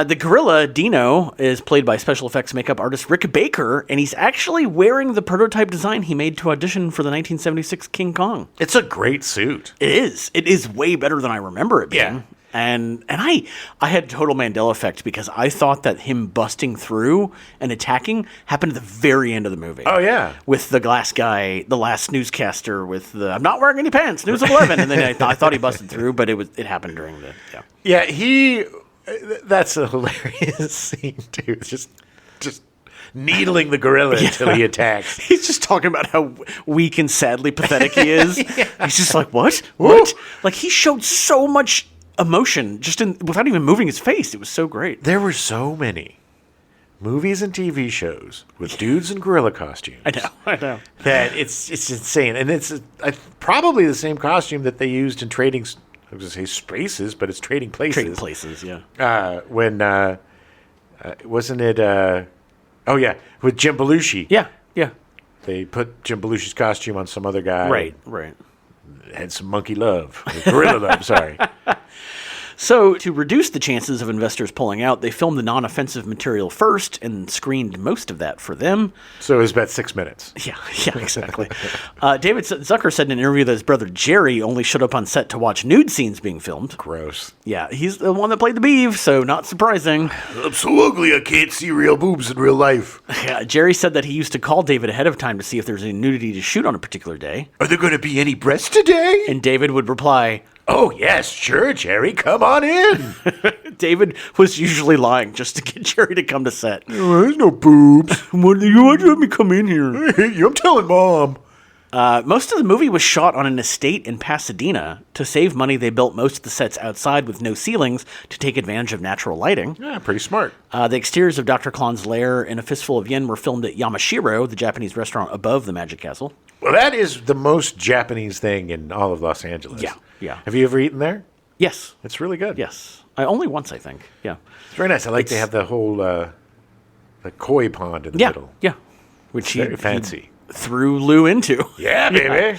S2: The gorilla, Dino, is played by special effects makeup artist Rick Baker, and he's actually wearing the prototype design he made to audition for the 1976 King Kong.
S1: It's a great suit.
S2: It is. It is way better than I remember it being.
S1: Yeah.
S2: And I had total Mandela effect because I thought that him busting through and attacking happened at the very end of the movie.
S1: Oh, yeah.
S2: With the glass guy, the last newscaster with the, I'm not wearing any pants, News 11. And then I thought he busted through, but it happened during the,
S1: Yeah, that's a hilarious scene, too. Just needling the gorilla until he attacks.
S2: He's just talking about how weak and sadly pathetic he is. He's just like, what? What? Like, he showed so much emotion just without even moving his face. It was so great.
S1: There were so many movies and TV shows with dudes in gorilla costumes.
S2: I know.
S1: That it's insane, and it's probably the same costume that they used in Trading. I was going to say Spaces, but it's Trading Places.
S2: Trading Places, yeah.
S1: When wasn't it? Oh yeah, with Jim Belushi.
S2: Yeah.
S1: They put Jim Belushi's costume on some other guy.
S2: Right.
S1: Had some monkey love, gorilla love. Sorry.
S2: So, to reduce the chances of investors pulling out, they filmed the non-offensive material first and screened most of that for them.
S1: So it was about 6 minutes.
S2: Yeah, exactly. David Zucker said in an interview that his brother Jerry only showed up on set to watch nude scenes being filmed.
S1: Gross.
S2: Yeah, he's the one that played the beef, so not surprising.
S1: I'm so ugly I can't see real boobs in real life.
S2: Yeah, Jerry said that he used to call David ahead of time to see if there's any nudity to shoot on a particular day.
S1: Are there going to be any breasts today?
S2: And David would reply,
S1: "Oh, yes, sure, Jerry, come on in."
S2: David was usually lying just to get Jerry to come to set.
S1: Oh, there's no boobs.
S2: Why'd you let me come in here?
S1: I hate you. I'm telling Mom.
S2: Most of the movie was shot on an estate in Pasadena. To save money, they built most of the sets outside with no ceilings to take advantage of natural lighting.
S1: Yeah, pretty smart.
S2: The exteriors of Dr. Klon's lair and A Fistful of Yen were filmed at Yamashiro, the Japanese restaurant above the Magic Castle.
S1: Well, that is the most Japanese thing in all of Los Angeles.
S2: Yeah.
S1: Have you ever eaten there?
S2: Yes.
S1: It's really good.
S2: Yes. Only once, I think. Yeah.
S1: It's very nice. I like they have the whole the koi pond in the middle.
S2: Yeah. Which
S1: Very fancy.
S2: Threw Lou into.
S1: Yeah, baby.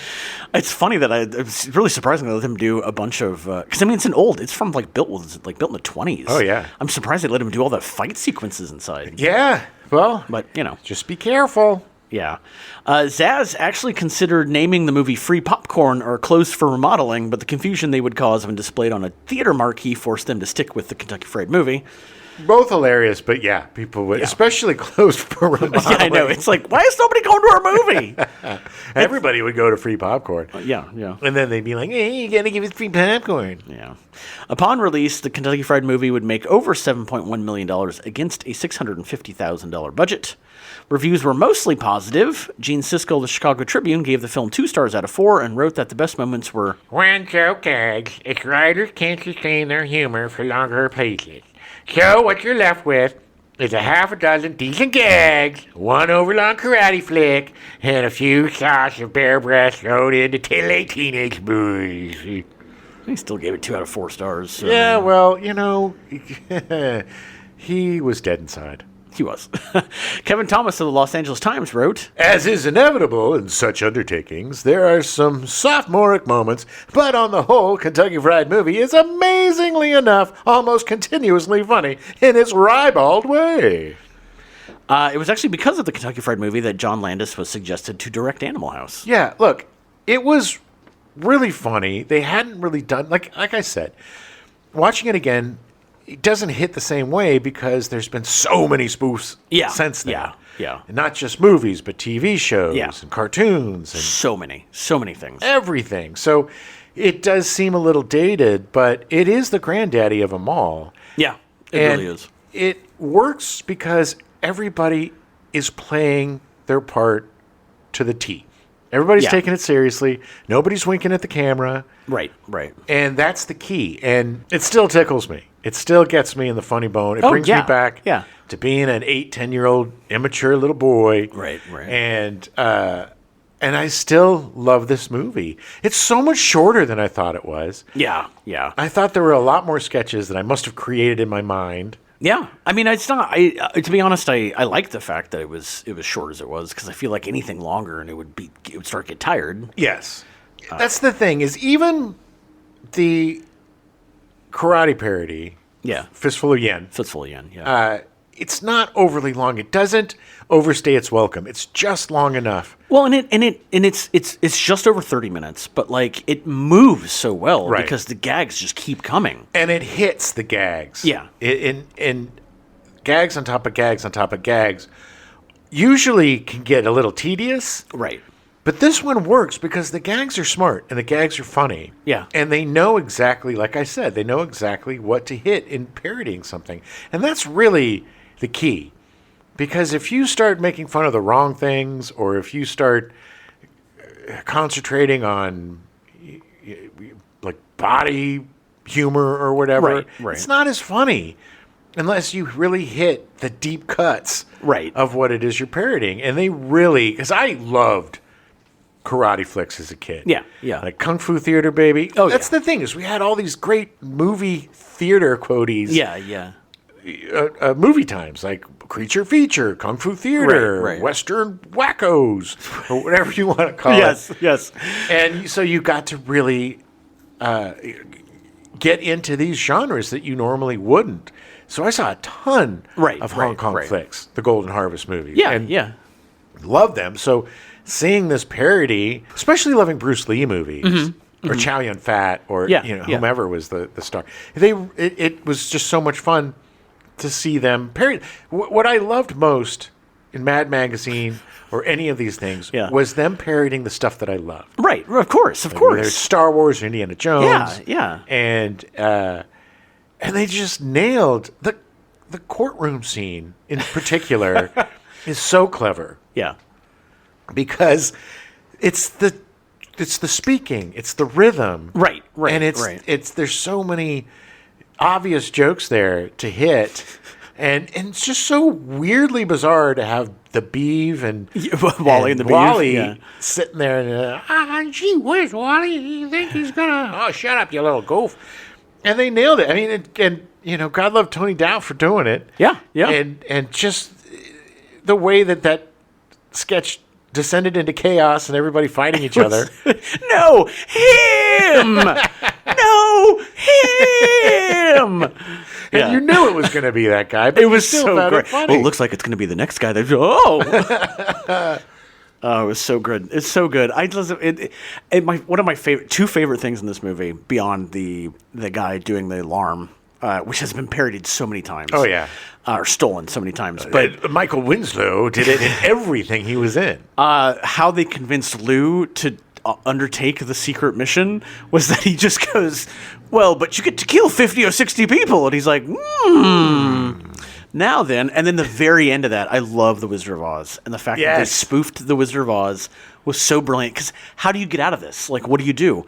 S2: It's funny that it's really surprising to let him do a bunch of because it's it's from built in the 20s.
S1: Oh yeah.
S2: I'm surprised they let him do all the fight sequences inside.
S1: Yeah. Well,
S2: But
S1: just be careful.
S2: Yeah. Zaz actually considered naming the movie Free Popcorn or Closed for Remodeling, but the confusion they would cause when displayed on a theater marquee forced them to stick with the Kentucky Fried Movie.
S1: Both hilarious, but yeah, people would, especially Closed for Remodeling.
S2: Yeah, I know. It's like, why is nobody going to our movie?
S1: Everybody would go to Free Popcorn.
S2: Yeah.
S1: And then they'd be like, hey, you got to give us free popcorn.
S2: Yeah. Upon release, the Kentucky Fried Movie would make over $7.1 million against a $650,000 budget. Reviews were mostly positive. Gene Siskel of the Chicago Tribune gave the film 2 stars out of 4 and wrote that the best moments were
S3: when joke gags, its writers can't sustain their humor for longer places. So what you're left with is a half a dozen decent gags, one overlong karate flick, and a few shots of bare breasts thrown into late teenage boys.
S2: He still gave it 2 out of 4 stars. So.
S1: Yeah, well, he was dead inside.
S2: He was. Kevin Thomas of the Los Angeles Times wrote,
S1: As is inevitable in such undertakings, there are some sophomoric moments, but on the whole, Kentucky Fried Movie is amazingly enough almost continuously funny in its ribald way.
S2: It was actually because of the Kentucky Fried Movie that John Landis was suggested to direct Animal House.
S1: Yeah, look, it was really funny. They hadn't really done, like I said, watching it again, it doesn't hit the same way because there's been so many spoofs since then.
S2: Yeah.
S1: And not just movies, but TV shows and cartoons. And
S2: so many things.
S1: everything. So it does seem a little dated, but it is the granddaddy of them all.
S2: Yeah, it
S1: And
S2: really is.
S1: It works because everybody is playing their part to the T. Everybody's taking it seriously. Nobody's winking at the camera.
S2: Right.
S1: And that's the key. And it still tickles me. It still gets me in the funny bone. It brings me back to being an 8-10-year-old immature little boy.
S2: Right.
S1: And I still love this movie. It's so much shorter than I thought it was.
S2: Yeah.
S1: I thought there were a lot more sketches that I must have created in my mind.
S2: Yeah, I mean, it's not. To be honest, I like the fact that it was short as it was because I feel like anything longer and it would start to get tired.
S1: Yes, that's the thing. Is even the karate parody.
S2: Yeah,
S1: Fistful of Yen.
S2: Yeah.
S1: It's not overly long. It doesn't overstay its welcome. It's just long enough.
S2: Well, it's just over 30 minutes, but it moves so well because the gags just keep coming.
S1: And it hits the gags.
S2: Yeah.
S1: And gags on top of gags on top of gags usually can get a little tedious.
S2: Right.
S1: But this one works because the gags are smart and the gags are funny.
S2: Yeah.
S1: And they know exactly, like I said, they know exactly what to hit in parodying something. And that's really the key. Because if you start making fun of the wrong things, or if you start concentrating on body humor or whatever, it's not as funny. unless you really hit the deep cuts
S2: Right.
S1: of what it is you're parodying. And they really, because I loved karate flicks as a kid.
S2: Yeah, yeah.
S1: Like Kung Fu Theater, baby.
S2: Oh,
S1: That's the thing, is we had all these great movie theater quoties.
S2: Yeah, yeah.
S1: Movie times, like Creature Feature, Kung Fu Theater,
S2: Right.
S1: Western Wackos, or whatever you want to call
S2: Yes,
S1: it.
S2: yes.
S1: And so you got to really get into these genres that you normally wouldn't. So I saw a ton of Hong Kong flicks, the Golden Harvest movies.
S2: Yeah,
S1: and
S2: yeah.
S1: loved them. So seeing this parody, especially loving Bruce Lee movies, or Chow Yun Fat, or whomever was the star, it was just so much fun to see them parody. What I loved most in Mad Magazine or any of these things was them parodying the stuff that I loved.
S2: Right, of course.
S1: Whether it's Star Wars or Indiana Jones.
S2: Yeah.
S1: And they just nailed the courtroom scene in particular is so clever.
S2: Yeah.
S1: Because it's the speaking, it's the rhythm.
S2: Right.
S1: And it's there's so many obvious jokes there to hit. And it's just so weirdly bizarre to have the Beeve and
S2: Wally and the Beeve,
S1: Wally sitting there and
S3: Gee whiz, Wally, you think he's gonna... Oh, shut up, you little goof.
S1: and they nailed it. I mean, and God love Tony Dow for doing it.
S2: Yeah.
S1: And just the way that sketch descended into chaos and everybody fighting each other.
S2: No, him! No, him!
S1: And you knew it was going to be that guy, but
S2: It was
S1: still
S2: so
S1: found
S2: great.
S1: it funny.
S2: Well, it looks like it's going to be the next guy. Oh, it was so good. It's so good. I just one of my two favorite things in this movie, beyond the guy doing the alarm, which has been parodied so many times.
S1: Oh, yeah.
S2: Or stolen so many times. But
S1: Michael Winslow did it in everything he was in.
S2: how they convinced Lou to undertake the secret mission was that he just goes, well, but you get to kill 50 or 60 people. And he's like, Now then, and then the very end of that, I love The Wizard of Oz. And the fact that they spoofed The Wizard of Oz was so brilliant. Because how do you get out of this? Like, what do you do?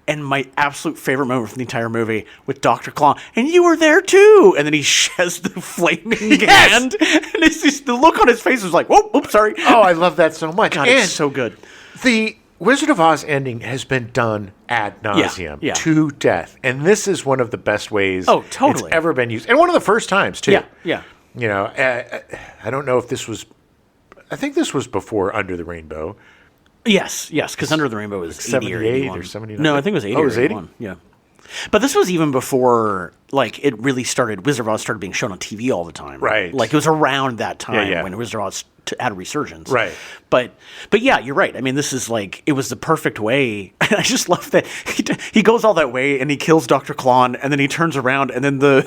S2: And my absolute favorite moment from the entire movie with Dr. Claw, and you were there too. And then he has the flaming hand. And it's just, the look on his face was like, whoop, sorry.
S1: Oh, I love that so much.
S2: God, it's so good.
S1: The Wizard of Oz ending has been done ad nauseum to death. And this is one of the best ways it's ever been used. And one of the first times, too.
S2: Yeah.
S1: You know, I don't know if this was... I think this was before Under the Rainbow.
S2: Yes, because Under the Rainbow was 80 or 81.
S1: Or 79.
S2: No, I think it was 80 or 81. Yeah. But this was even before, like, it really started, Wizard of Oz started being shown on TV all the time.
S1: Right.
S2: Like, it was around that time
S1: Yeah.
S2: when Wizard of Oz had a resurgence.
S1: Right.
S2: But yeah, you're right. I mean, this is like, it was the perfect way. I just love that he goes all that way and he kills Dr. Klon, and then he turns around, and then the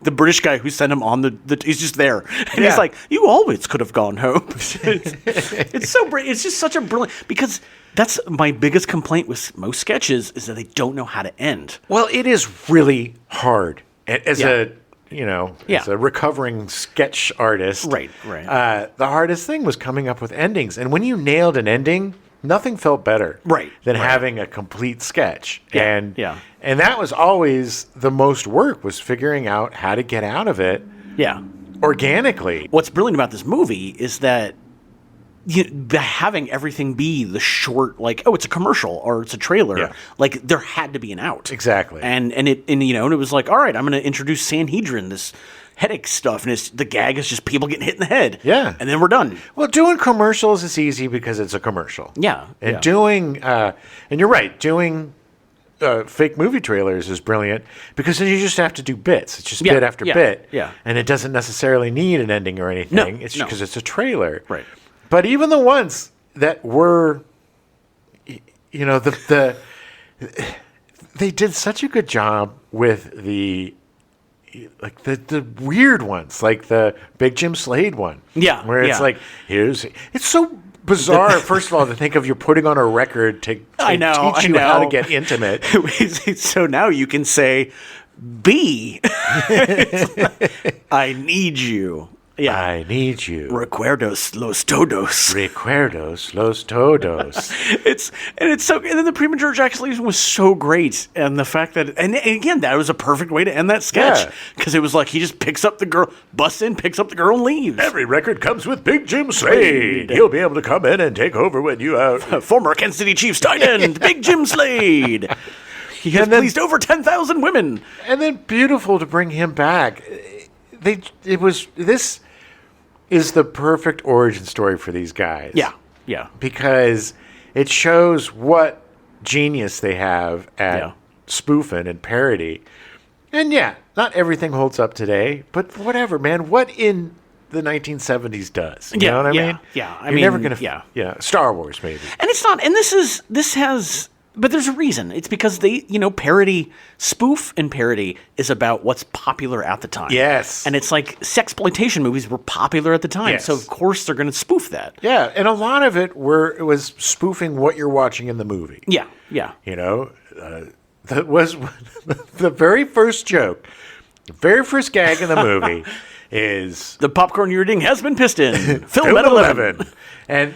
S2: British guy who sent him on he's just there. And he's like, you always could have gone home. It's so brilliant. It's just such a brilliant, because that's my biggest complaint with most sketches is that they don't know how to end.
S1: Well, it is really hard as a recovering sketch artist.
S2: Right.
S1: The hardest thing was coming up with endings. And when you nailed an ending, nothing felt better than having a complete sketch. And that was always the most work, was figuring out how to get out of it organically.
S2: What's brilliant about this movie is that having everything be the short, like, oh, it's a commercial or it's a trailer, like, there had to be an out.
S1: Exactly.
S2: And it was like, all right, I'm going to introduce Sanhedrin, this headache stuff, and the gag is just people getting hit in the head.
S1: Yeah.
S2: And then we're done.
S1: Well, doing commercials is easy because it's a commercial.
S2: Yeah.
S1: And doing, and you're right, doing fake movie trailers is brilliant because then you just have to do bits. It's just bit after bit.
S2: Yeah.
S1: And it doesn't necessarily need an ending or anything. It's because it's a trailer.
S2: Right.
S1: But even the ones that were, they did such a good job with the weird ones, like the Big Jim Slade one.
S2: Yeah.
S1: Where it's like, it's so bizarre, first of all, to think of you're putting on a record to teach you how to get intimate.
S2: So now you can say, B. I need you. Yeah.
S1: I need you.
S2: Recuerdos los todos.
S1: Recuerdos los todos.
S2: It's so, and then the premature ejaculation was so great, and the fact that, and again, that was a perfect way to end that sketch, because it was like he just picks up the girl, busts in, picks up the girl, and leaves.
S1: Every record comes with Big Jim Slade. He'll be able to come in and take over when you out.
S2: Former Kansas City Chiefs tight end, Big Jim Slade. He has pleased over 10,000 women.
S1: And then beautiful to bring him back. This is the perfect origin story for these guys.
S2: Yeah.
S1: Because it shows what genius they have at spoofing and parody. And not everything holds up today, but whatever, man. What in the 1970s does? You know what I mean?
S2: Yeah.
S1: You're never going to... Star Wars, maybe.
S2: And it's not... And this has... But there's a reason. It's because they, parody, spoof and parody is about what's popular at the time.
S1: Yes.
S2: And it's like sexploitation movies were popular at the time.
S1: Yes.
S2: So, of course, they're going to spoof that.
S1: Yeah, and a lot of it was spoofing what you're watching in the movie.
S2: Yeah.
S1: That was the very first joke, the very first gag in the movie is...
S2: The popcorn you're eating has been pissed in. Film at 11.
S1: And...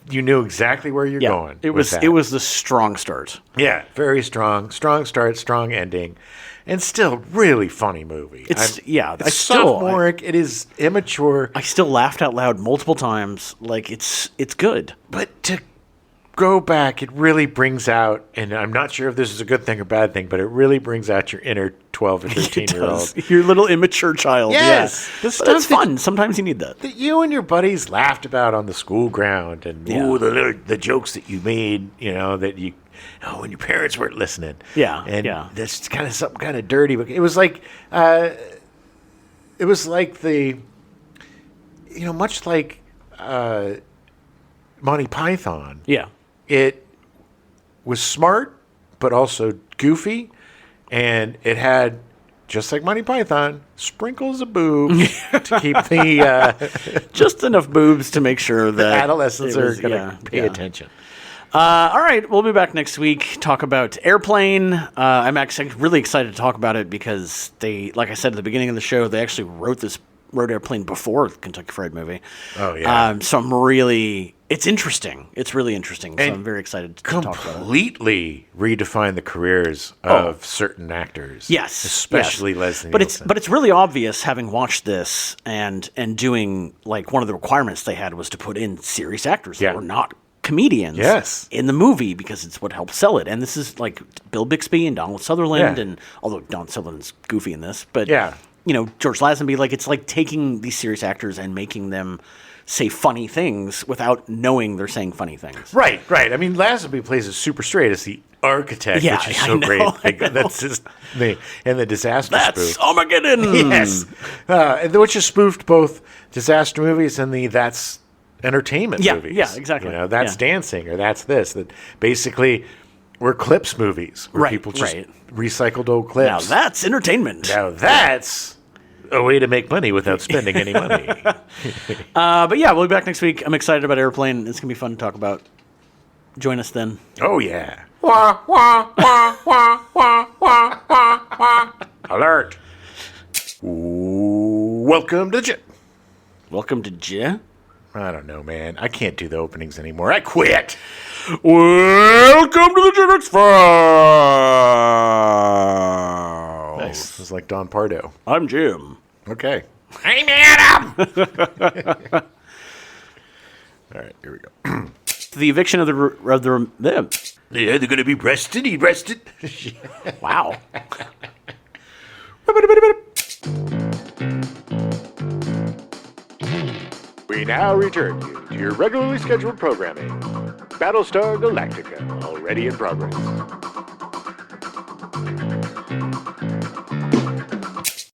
S1: You knew exactly where you're going.
S2: It was the strong start.
S1: Yeah, very strong. Strong start, strong ending. And still really funny movie.
S2: It's
S1: sophomoric, it is immature.
S2: I still laughed out loud multiple times. Like it's good.
S1: But to go back, it really brings out, and I'm not sure if this is a good thing or bad thing, but it really brings out your inner 12 or 13-year-old.
S2: Your little immature child.
S1: Yes.
S2: Yeah. But that's fun. Sometimes you need that.
S1: That you and your buddies laughed about on the school ground, and the jokes that you made, that you... when your parents weren't listening.
S2: Yeah.
S1: And that's kind of something kind of dirty. But it was like... the... much like... Monty Python.
S2: Yeah.
S1: It was smart, but also goofy, and it had, just like Monty Python, sprinkles of boob to keep the...
S2: just enough boobs to make sure that...
S1: adolescents are going to pay attention.
S2: All right, we'll be back next week, talk about Airplane. I'm actually really excited to talk about it because they, like I said at the beginning of the show, they actually wrote Airplane before the Kentucky Fried Movie.
S1: Oh, yeah.
S2: So I'm really... It's interesting. It's really interesting. So I'm very excited to talk about it.
S1: Completely redefine the careers of certain actors.
S2: Yes.
S1: Especially Leslie
S2: Nielsen. But it's really obvious, having watched this and doing, like, one of the requirements they had was to put in serious actors that were not comedians in the movie because it's what helped sell it. And this is, like, Bill Bixby and Donald Sutherland, and although Donald Sutherland's goofy in this, but, George Lazenby, like, it's like taking these serious actors and making them say funny things without knowing they're saying funny things.
S1: Right. I mean, Lazenby plays it super straight as the architect, which is so great. That's just the disaster spoof.
S2: That's Armageddon!
S1: Yes. Which is spoofed both disaster movies and that's entertainment movies.
S2: Yeah, exactly.
S1: That's dancing or that's this. That basically were clips movies where people just recycled old clips.
S2: Now that's entertainment.
S1: Now that's a way to make money without spending any money.
S2: But yeah, we'll be back next week. I'm excited about Airplane. It's going to be fun to talk about. Join us then.
S1: Oh, yeah. Alert. Welcome to J.
S2: Welcome to J.
S1: I don't know, man. I can't do the openings anymore. I quit.
S2: Welcome to the Gen X Files.
S1: Nice. It was like Don Pardo.
S2: I'm Jim.
S1: Okay.
S3: I'm Adam!
S1: All right, here we go.
S2: The eviction of the
S1: Yeah, they're going to be breasted. He breasted.
S2: Wow.
S1: We now return you to your regularly scheduled programming. Battlestar Galactica, already in progress.